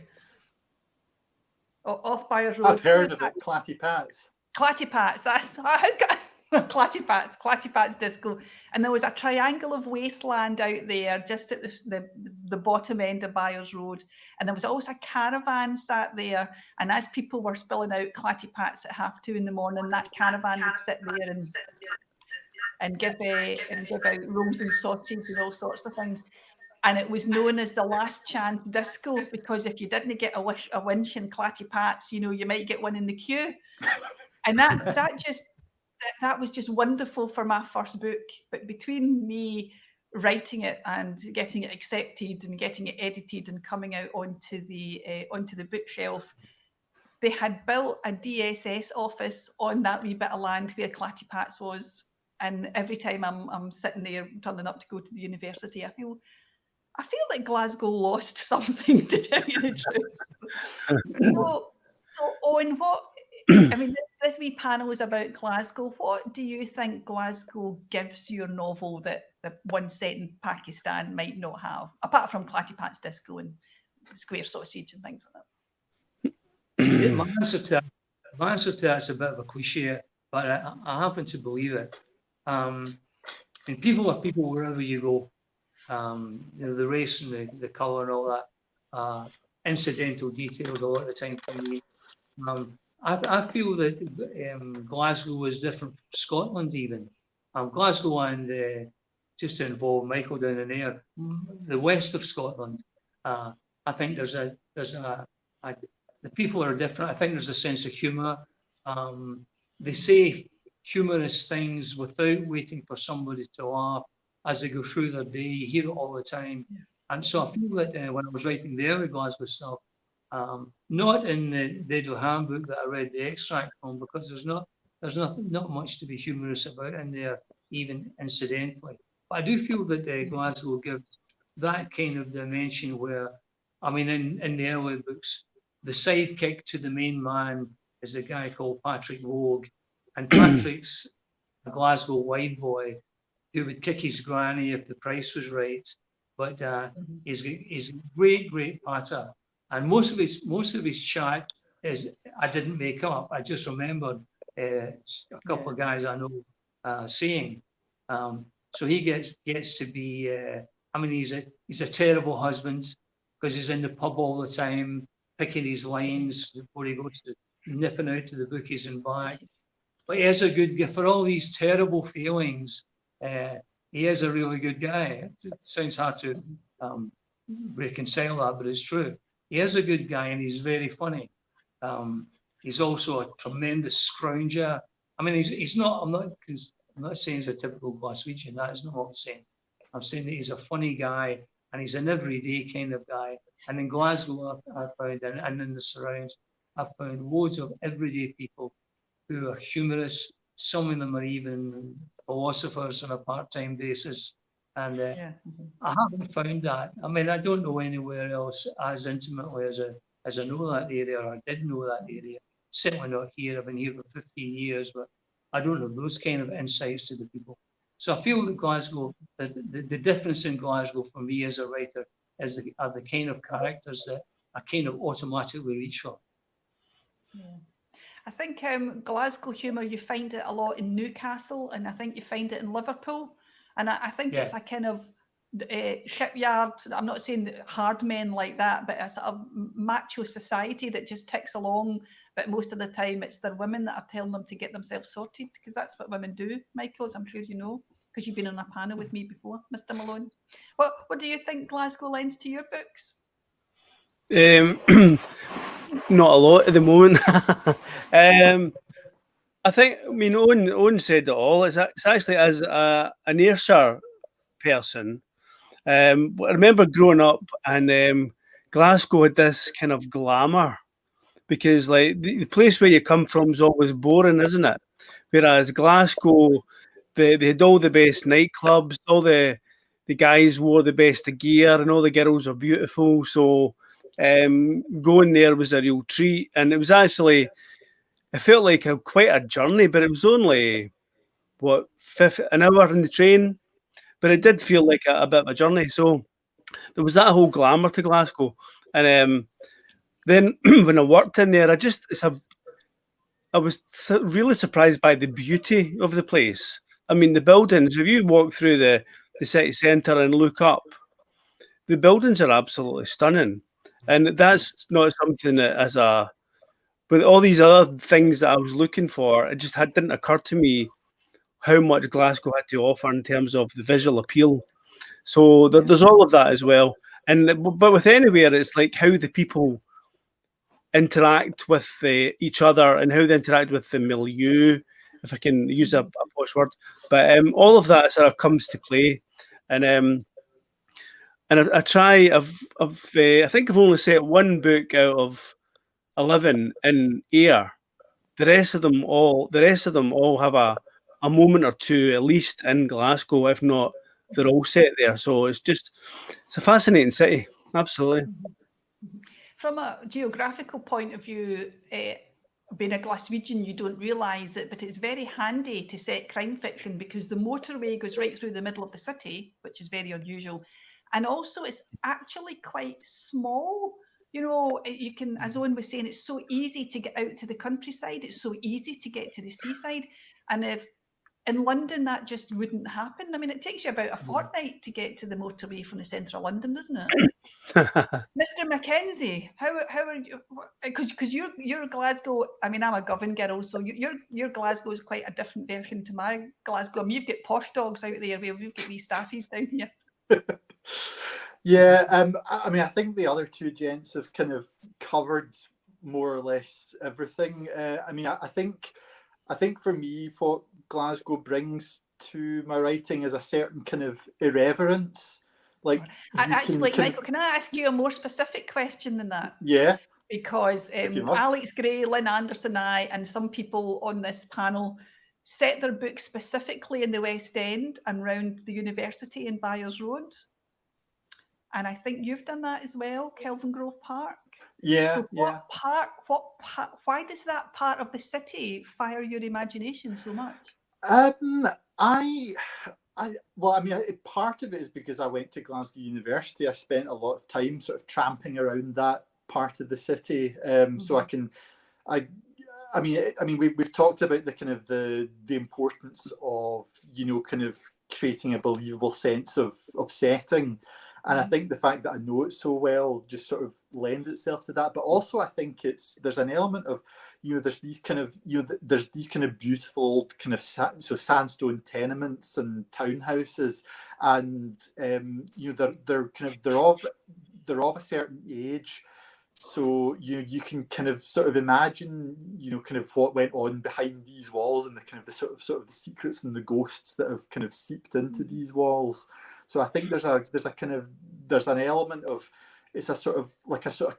Off Byers Road. I've heard of it, Clatty Pats. Clatty Pats, that's Clatty Pats Disco. And there was a triangle of wasteland out there just at the bottom end of Byers Road. And there was always a caravan sat there. And as people were spilling out Clatty Pats at 2:30 in the morning, that caravan would sit there and give out rolls and sausage and all sorts of things. And it was known as the last chance disco, because if you didn't get a winch in Clatty Pats, you might get one in the queue. And that was just wonderful for my first book. But between me writing it and getting it accepted and getting it edited and coming out onto the bookshelf, they had built a DSS office on that wee bit of land where Clatty Pats was. And every time I'm sitting there turning up to go to the university, I feel like Glasgow lost something, to tell you the truth. So Owen, this wee panel is about Glasgow. What do you think Glasgow gives your novel that the one set in Pakistan might not have, apart from Clatty Pat's Disco and square sausage and things like that? My answer to that's a bit of a cliche, but I happen to believe it. And people are people wherever you go. The race and the colour and all that incidental details a lot of the time for me. I feel that Glasgow is different from Scotland even. Glasgow and just to involve Michael down in there, the west of Scotland. I think the people are different. I think there's a sense of humour. They say humorous things without waiting for somebody to laugh as they go through their day. You hear it all the time. Yeah. And so I feel that when I was writing the early Glasgow stuff, not in the Dead handbook that I read the extract from, because there's not much to be humorous about in there, even incidentally. But I do feel that Glasgow gives that kind of dimension where, in the early books, the sidekick to the main man is a guy called Patrick Vogue, and Patrick's a Glasgow wide boy, who would kick his granny if the price was right. But he's a great patter, and most of his chat is I didn't make up. I just remembered a couple of guys I know saying. So he gets to be. I mean, he's a terrible husband because he's in the pub all the time, picking his lines before he goes to nipping out to the bookies and back. But he is a good guy for all these terrible feelings. He is a really good guy. It sounds hard to reconcile that, but it's true. He is a good guy and he's very funny. He's also a tremendous scrounger. I mean, he's not. I'm not saying he's a typical Glaswegian. That is not what I'm saying. I'm saying that he's a funny guy and he's an everyday kind of guy. And in Glasgow, I found, and in the surrounds, I've found loads of everyday people who are humorous. Some of them are even philosophers on a part-time basis. And I haven't found that. I mean, I don't know anywhere else as intimately as I know that area, or I did know that area. Certainly not here. I've been here for 15 years, but I don't have those kind of insights to the people. So I feel that Glasgow, the difference in Glasgow for me as a writer are the kind of characters that I kind of automatically reach for. Yeah. I think Glasgow humour, you find it a lot in Newcastle, and I think you find it in Liverpool. And I think it's a kind of shipyard. I'm not saying hard men like that, but a sort of macho society that just ticks along. But most of the time, it's their women that are telling them to get themselves sorted, because that's what women do, Michael, as I'm sure you know, because you've been on a panel with me before, Mr. Malone. What do you think Glasgow lends to your books? Not a lot at the moment. I think, I mean, Owen said it all. It's actually, as an Ayrshire person, I remember growing up, and Glasgow had this kind of glamour, because like the place where you come from is always boring, isn't it? Whereas Glasgow, they had all the best nightclubs, all the guys wore the best of gear, and all the girls were beautiful. So going there was a real treat, and it was actually, it felt like quite a journey, but it was only an hour in the train, but it did feel like a bit of a journey. So there was that whole glamour to Glasgow, and then when I worked in there, I was really surprised by the beauty of the place. I mean, the buildings. If you walk through the city centre and look up, the buildings are absolutely stunning, and that's not something that with all these other things that I was looking for, it just didn't occur to me how much Glasgow had to offer in terms of the visual appeal. So there's all of that as well. But with anywhere, it's like how the people interact with each other and how they interact with the milieu, if I can use a posh word. But all of that sort of comes to play. And I try. I think I've only set one book out of 11 in Ayr. The rest of them all have a moment or two at least in Glasgow. If not, they're all set there. So it's a fascinating city. Absolutely. From a geographical point of view, being a Glaswegian, you don't realise it, but it's very handy to set crime fiction because the motorway goes right through the middle of the city, which is very unusual. And also it's actually quite small. You know, you can, as Owen was saying, it's so easy to get out to the countryside. It's so easy to get to the seaside. And if in London, that just wouldn't happen. I mean, it takes you about a fortnight to get to the motorway from the centre of London, doesn't it? Mr. Mackenzie, how are you? Because you're Glasgow. I mean, I'm a Govan girl, so your Glasgow is quite a different version to my Glasgow. I mean, you've got posh dogs out there, we've got wee staffies down here. Yeah, I mean, I think the other two gents have kind of covered more or less everything. I mean, I think for me, what Glasgow brings to my writing is a certain kind of irreverence. Like, actually, Michael, can I ask you a more specific question than that? Yeah. Because Alex Gray, Lynn Anderson, and some people on this panel set their books specifically in the West End and round the university in Byres Road. And I think you've done that as well, Kelvin Grove Park. Yeah. So why does that part of the city fire your imagination so much? I Part of it is because I went to Glasgow University. I spent a lot of time sort of tramping around that part of the city, so we've talked about the kind of the importance of, you know, kind of creating a believable sense of setting, and I think the fact that I know it so well just sort of lends itself to that. But also, I think there's an element of, you know, there's these kind of beautiful kind of sandstone tenements and townhouses, and you know, they're of a certain age. So you can kind of sort of imagine, you know, kind of what went on behind these walls, and the kind of the sort of the secrets and the ghosts that have kind of seeped into these walls. So I think there's an element of, it's a sort of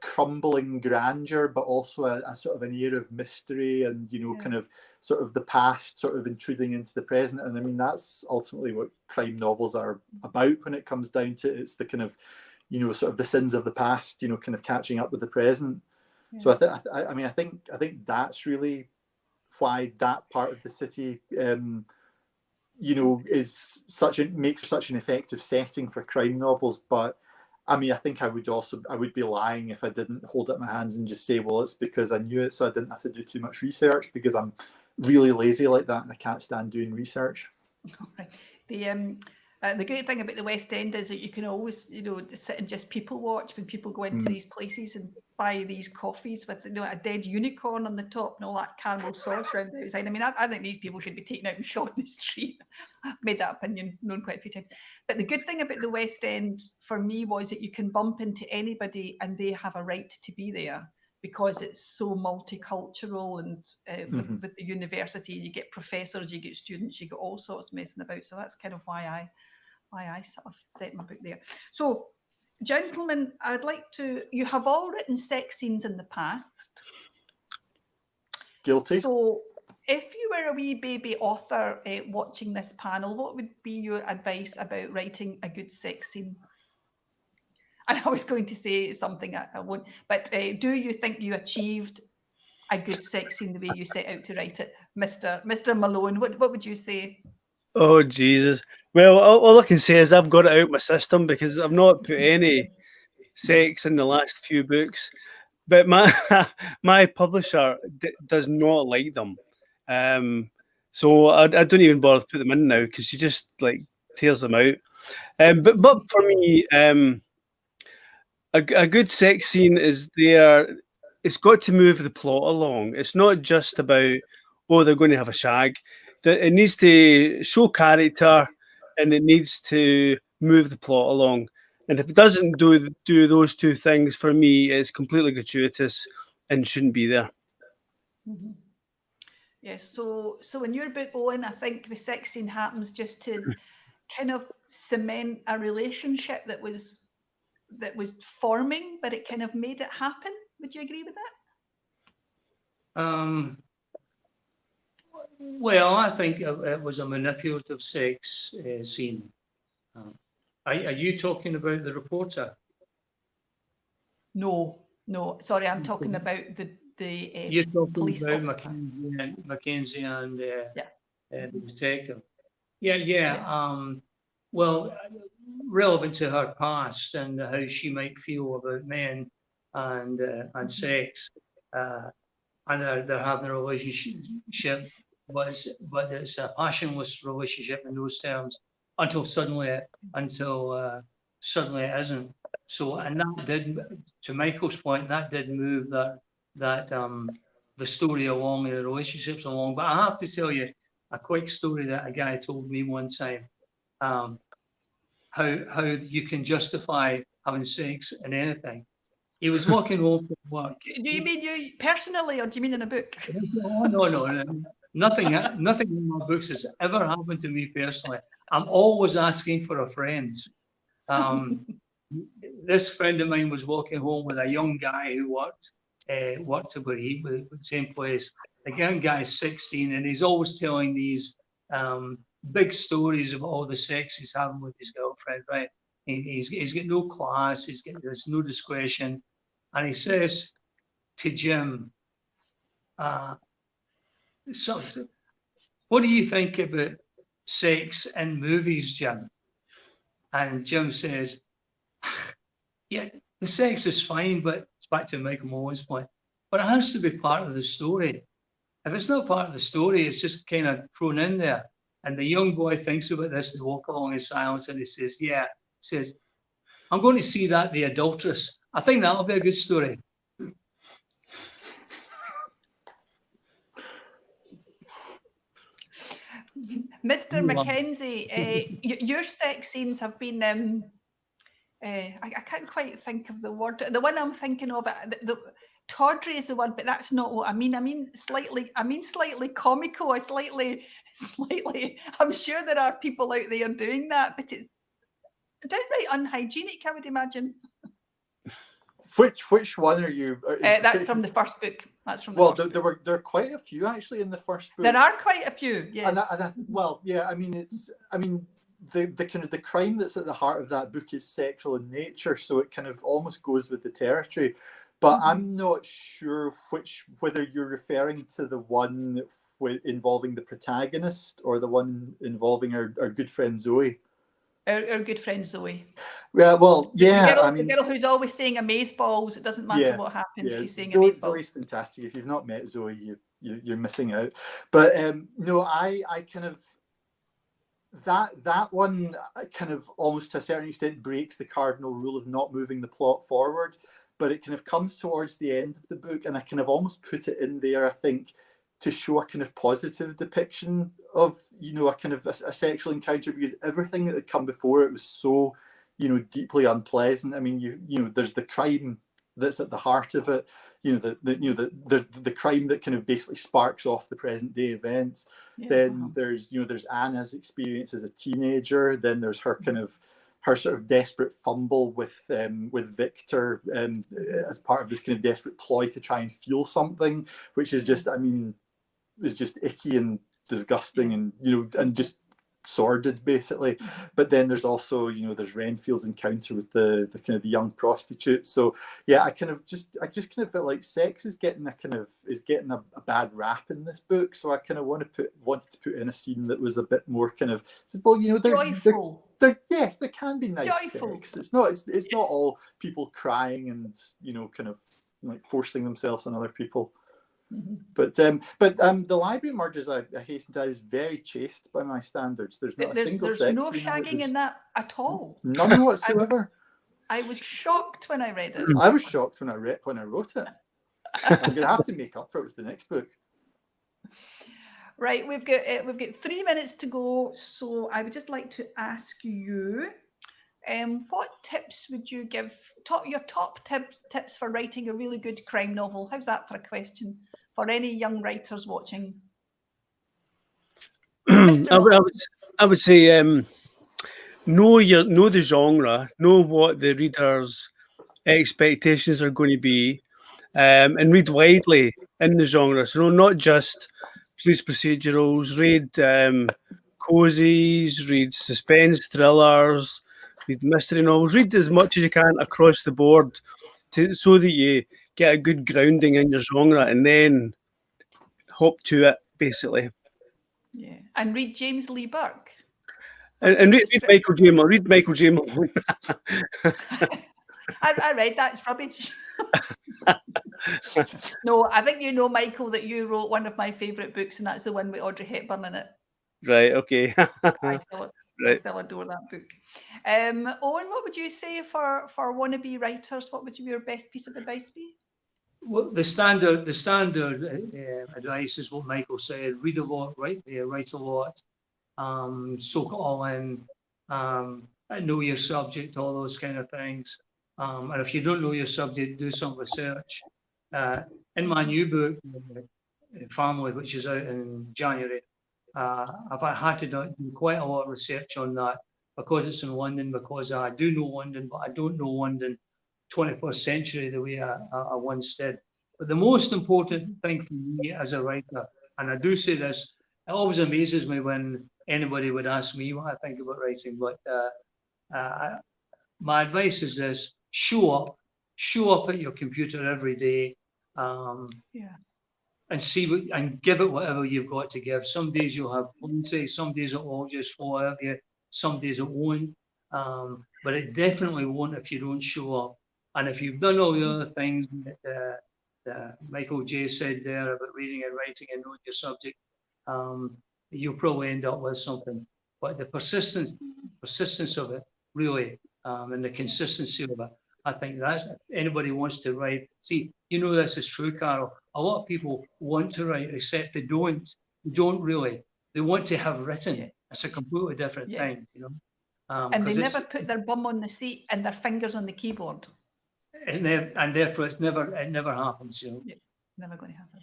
crumbling grandeur, but also a sort of an air of mystery, and, you know, kind of sort of the past sort of intruding into the present. And I mean, that's ultimately what crime novels are about when it comes down to it. It's the kind of, you know, sort of the sins of the past, you know, kind of catching up with the present. Yeah. So I think that's really why that part of the city, you know, makes such an effective setting for crime novels. But I mean, I think I would be lying if I didn't hold up my hands and just say, well, it's because I knew it, so I didn't have to do too much research, because I'm really lazy like that and I can't stand doing research. The great thing about the West End is that you can always, you know, sit and just people watch when people go into these places and buy these coffees with, you know, a dead unicorn on the top and all that caramel sauce around the outside. I mean, I think these people should be taken out and shot in the street. I've made that opinion known quite a few times. But the good thing about the West End for me was that you can bump into anybody and they have a right to be there, because it's so multicultural, and with the university, you get professors, you get students, you get all sorts messing about. So that's kind of why I sort of set my book there. So, gentlemen, I'd like to, you have all written sex scenes in the past. Guilty. So if you were a wee baby author watching this panel, what would be your advice about writing a good sex scene? And I was going to say something I won't, but do you think you achieved a good sex scene the way you set out to write it? Mr. Malone, what would you say? Oh, Jesus. Well, all I can say is I've got it out my system, because I've not put any sex in the last few books. But my publisher does not like them. So I don't even bother to put them in now, because she just like tears them out. But for me, a good sex scene is there. It's got to move the plot along. It's not just about, oh, they're going to have a shag. It needs to show character, and it needs to move the plot along. And if it doesn't do those two things, for me, it's completely gratuitous and shouldn't be there. Mm-hmm. Yes. So in your book, Owen, I think the sex scene happens just to kind of cement a relationship that was forming, but it kind of made it happen. Would you agree with that? Well, I think it was a manipulative sex scene. Are you talking about the reporter? No. Sorry, I'm talking about the You're talking police about officer. Mackenzie and the detective. Yeah. Well, relevant to her past and how she might feel about men and sex, and they're having a relationship, but it's a passionless relationship in those terms until suddenly it isn't. So, and that did, to Michael's point, that did move the story along, the relationships along. But I have to tell you a quick story that a guy told me one time. How you can justify having sex in anything. He was walking home from work. Do you mean you personally, or do you mean in a book? Oh, no. Nothing in my books has ever happened to me personally. I'm always asking for a friend. This friend of mine was walking home with a young guy who worked with the same place. The young guy's 16, and he's always telling these big stories about all the sex he's having with his girlfriend, right? He's got no class, there's no discretion. And he says to Jim, what do you think about sex in movies, Jim? And Jim says, yeah, the sex is fine, but it's back to Michael Mullen's point. But it has to be part of the story. If it's not part of the story, it's just kind of thrown in there. And the young boy thinks about this, they walk along in silence, and he says, yeah, he says, I'm going to see that, The Adulteress. I think that'll be a good story. Mr. Mackenzie, your sex scenes have been, I can't quite think of the word. The one I'm thinking of, the tawdry is the one, but that's not what I mean. I mean slightly comical, slightly. I'm sure there are people out there doing that, but it's downright unhygienic, I would imagine. Which one are you? That's from the first book. That's from the first book. There are quite a few actually in the first book. There are quite a few, yes. The kind of the crime that's at the heart of that book is sexual in nature, so it kind of almost goes with the territory. But I'm not sure whether you're referring to the one involving the protagonist or the one involving our good friend Zoe. Our good friend Zoe. Yeah, well, yeah. The girl who's always saying amazeballs. It doesn't matter what happens. She's saying amazeballs. Zoe's fantastic. If you've not met Zoe, you're missing out. But no, I kind of that one kind of almost to a certain extent breaks the cardinal rule of not moving the plot forward. But it kind of comes towards the end of the book, and I kind of almost put it in there, I think, to show a kind of positive depiction of, a kind of a sexual encounter, because everything that had come before it was so, deeply unpleasant. I mean, there's the crime that's at the heart of it, the crime that kind of basically sparks off the present day events. Yeah. Then there's Anna's experience as a teenager. Then there's her her sort of desperate fumble with Victor as part of this kind of desperate ploy to try and feel something, which is just, is just icky and disgusting and just sordid basically. But then there's also, there's Renfield's encounter with the kind of the young prostitute. So yeah, I just kind of felt like sex is getting a bad rap in this book. So I kind of wanted to put in a scene that was a bit more kind of, well, joyful. Yes, there can be nice sex. It's not all people crying and kind of like forcing themselves on other people. Mm-hmm. But the library murders, I hasten to add, is very chaste by my standards. There's not a single sex. There's no shagging in that at all. None whatsoever. I was shocked when I read it. I was shocked when I wrote it. I'm going to have to make up for it with the next book. Right, we've got 3 minutes to go, so I would just like to ask you, what tips would you give? Your top tips for writing a really good crime novel. How's that for a question for any young writers watching? I would say know the genre, know what the reader's expectations are going to be, and read widely in the genre. So not just police procedurals, read cozies, read suspense thrillers, read mystery novels, read as much as you can across the board so that you get a good grounding in your genre and then hop to it, basically. Yeah, and read James Lee Burke. And read Michael J. Malone. Read Michael J. Malone. I read that. It's rubbish. No, I think Michael, that you wrote one of my favourite books, and that's the one with Audrey Hepburn in it. Right, okay. I still adore that book. Owen, what would you say for wannabe writers? What would your best piece of advice be? Well, the standard advice is what Michael said: read a lot, write a lot, soak it all in, know your subject, all those kind of things. And if you don't know your subject, do some research. In my new book, Family, which is out in January, I've had to do quite a lot of research on that because it's in London, because I do know London, but I don't know London 21st century the way I once did. But the most important thing for me as a writer, and I do say this, it always amazes me when anybody would ask me what I think about writing, but my advice is this: show up at your computer every day. and and give it whatever you've got to give. Some days you'll have plenty, some days it will all just fall out of you, some days it won't. But it definitely won't if you don't show up. And if you've done all the other things that Michael J said there about reading and writing and knowing your subject, you'll probably end up with something. But the persistence of it, really, and the consistency of it, I think that's, if anybody wants to write, see, you know this is true, Caro. A lot of people want to write, except they don't. They don't really. They want to have written. It's a completely different thing, you know. And they never put their bum on the seat and their fingers on the keyboard. And therefore, it never happens, you know. Yeah, never going to happen.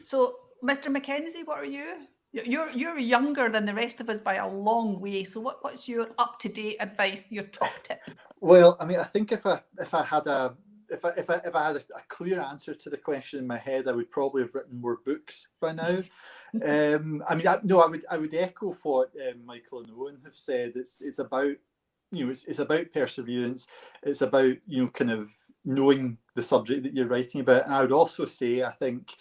So, Mr. Mackenzie, what are you? You're younger than the rest of us by a long way. So, what's your up-to-date advice? Your top tip? Well, I mean, I think if I had a clear answer to the question in my head, I would probably have written more books by now. I mean, I would echo what Michael and Owen have said. It's about, you know, it's about perseverance. It's about, you know, kind of knowing the subject that you're writing about. And I would also say, I think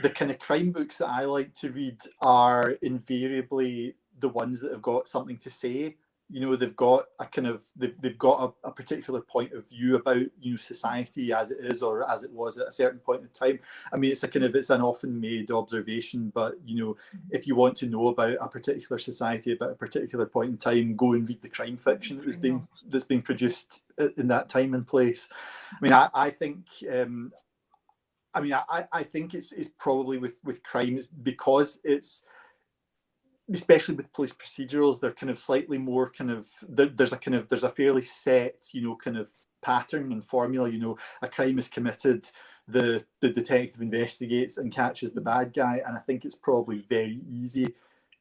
the kind of crime books that I like to read are invariably the ones that have got something to say. You know, they've got a kind of they've got a particular point of view about, you know, society as it is or as it was at a certain point in time. I mean, it's an often made observation, but, you know, if you want to know about a particular society about a particular point in time, go and read the crime fiction that's being produced in that time and place. I mean, I think. I think it's probably with crimes, because it's, especially with police procedurals, they're kind of slightly more kind of, there's a fairly set, you know, kind of pattern and formula. You know, a crime is committed, the detective investigates and catches the bad guy, and I think it's probably very easy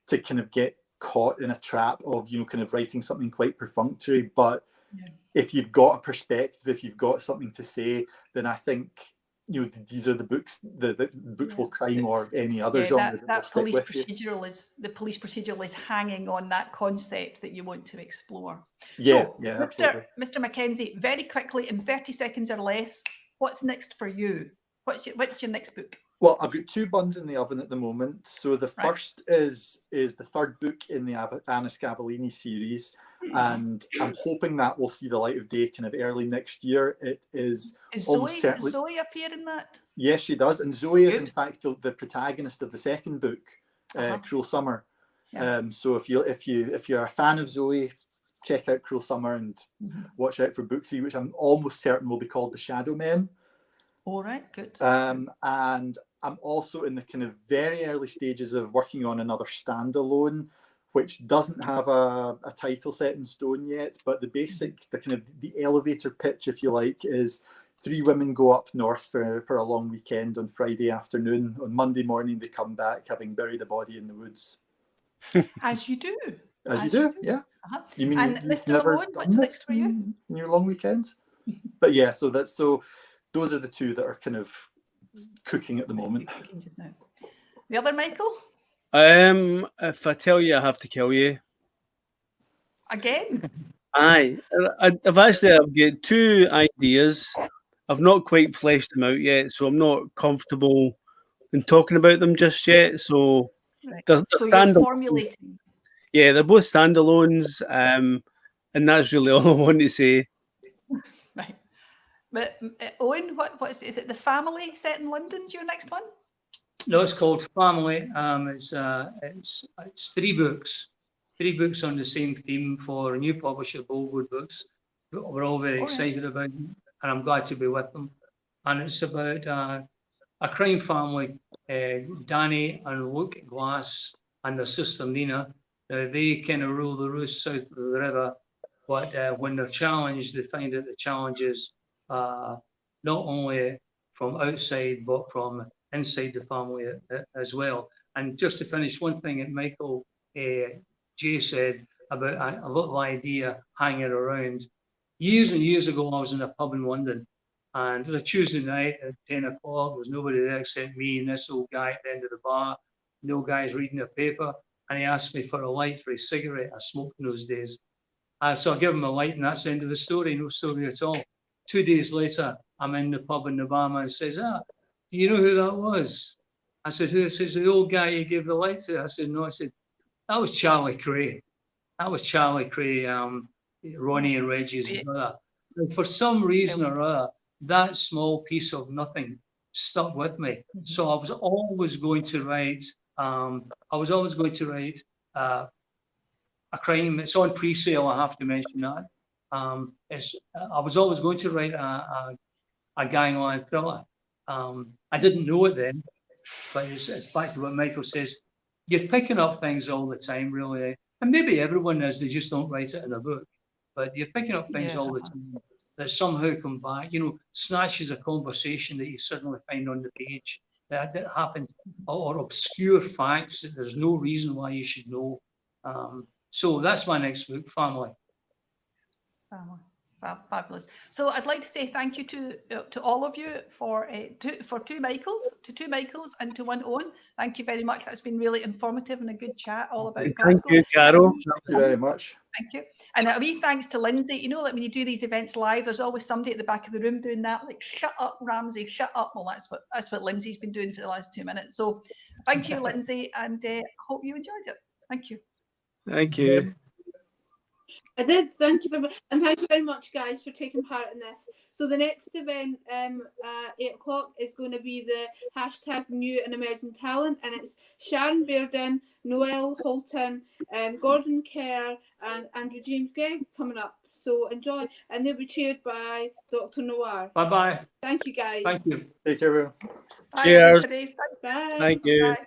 to kind of get caught in a trap of, you know, kind of writing something quite perfunctory. But if you've got a perspective, if you've got something to say, then I think, you know, these are the books, the books will crime or any other genre that police procedural is hanging on that concept that you want to explore. Absolutely. Mr. Mackenzie, very quickly, in 30 seconds or less, what's next for you? What's your next book? Well, I've got 2 buns in the oven at the moment. So the first is the third book in the Anna Scavallini series, and I'm hoping that will see the light of day kind of early next year. It is almost certainly. Does Zoe appear in that? Yes, she does, and Zoe is in fact the protagonist of the second book, Cruel Summer. So if you're a fan of Zoe, check out Cruel Summer and watch out for book 3, which I'm almost certain will be called The Shadow Men. All right, good. And I'm also in the kind of very early stages of working on another standalone, which doesn't have a title set in stone yet, but the elevator pitch, if you like, is 3 women go up north for a long weekend on Friday afternoon. On Monday morning, they come back having buried a body in the woods. As you do. As you do, yeah. You mean and you've Mr. never Malone, done what's this next for you? in your long weekends? But yeah, so those are the 2 that are kind of cooking at the moment. The other, Michael? If I tell you, I have to kill you. Again? Aye. I've got 2 ideas. I've not quite fleshed them out yet, so I'm not comfortable in talking about them just yet. So, they're you're formulating. Yeah, they're both standalones, and that's really all I want to say. Right. But Owen, what is it? The Family set in London's your next one? No, it's called Family. It's 3 books. 3 books on the same theme for a new publisher, Boldwood Books. We're all very excited about them, and I'm glad to be with them. And it's about a crime family, Danny and Luke Glass and their sister Nina. They kind of rule the roost south of the river, but when they're challenged, they find that the challenge is not only from outside, but from inside the family as well. And just to finish, one thing that Michael J said about a little idea hanging around. Years and years ago, I was in a pub in London, and it was a Tuesday night at 10 o'clock. There was nobody there except me and this old guy at the end of the bar. No guy's reading a paper, and he asked me for a light for his cigarette. I smoked in those days. So I give him a light, and that's the end of the story. No story at all. 2 days later, I'm in the pub, and the barman says, "Do you know who that was?" I said, who? I said, the old guy you gave the light to. I said, no. I said, that was Charlie Cray. That was Charlie Cray, Ronnie and Reggie's brother. And for some reason or other, that small piece of nothing stuck with me. So I was always going to write. A crime. It's on pre-sale. I have to mention that. I was always going to write a gangland thriller. I didn't know it then, but it's back to what Michael says. You're picking up things all the time, really, and maybe everyone is. They just don't write it in a book, but you're picking up things all the time that somehow come back. You know, snatches of conversation that you suddenly find on the page that happened, or obscure facts that there's no reason why you should know. So that's my next book, Family. Fabulous. So I'd like to say thank you to all of you for two Michaels and to one Owen. Thank you very much. That's been really informative and a good chat all about Glasgow. Thank you, Caro. Thank you very much. Thank you. And a wee thanks to Lindsay. You know, like when you do these events live, there's always somebody at the back of the room doing that, like, shut up, Ramsay, shut up. Well, that's what Lindsay's been doing for the last 2 minutes. So thank you, Lindsay, and hope you enjoyed it. Thank you. Thank you. I did. Thank you very much, and thank you very much, guys, for taking part in this. So the next event, 8 o'clock, is going to be the hashtag New and Emerging Talent, and it's Sharon Bearden, Noel Holton, Gordon Kerr, and Andrew James Gegg coming up. So enjoy, and they'll be chaired by Dr. Noir. Bye bye. Thank you, guys. Thank you. Take care, everyone. Bye, Cheers. everybody. Bye. Thank you. Bye.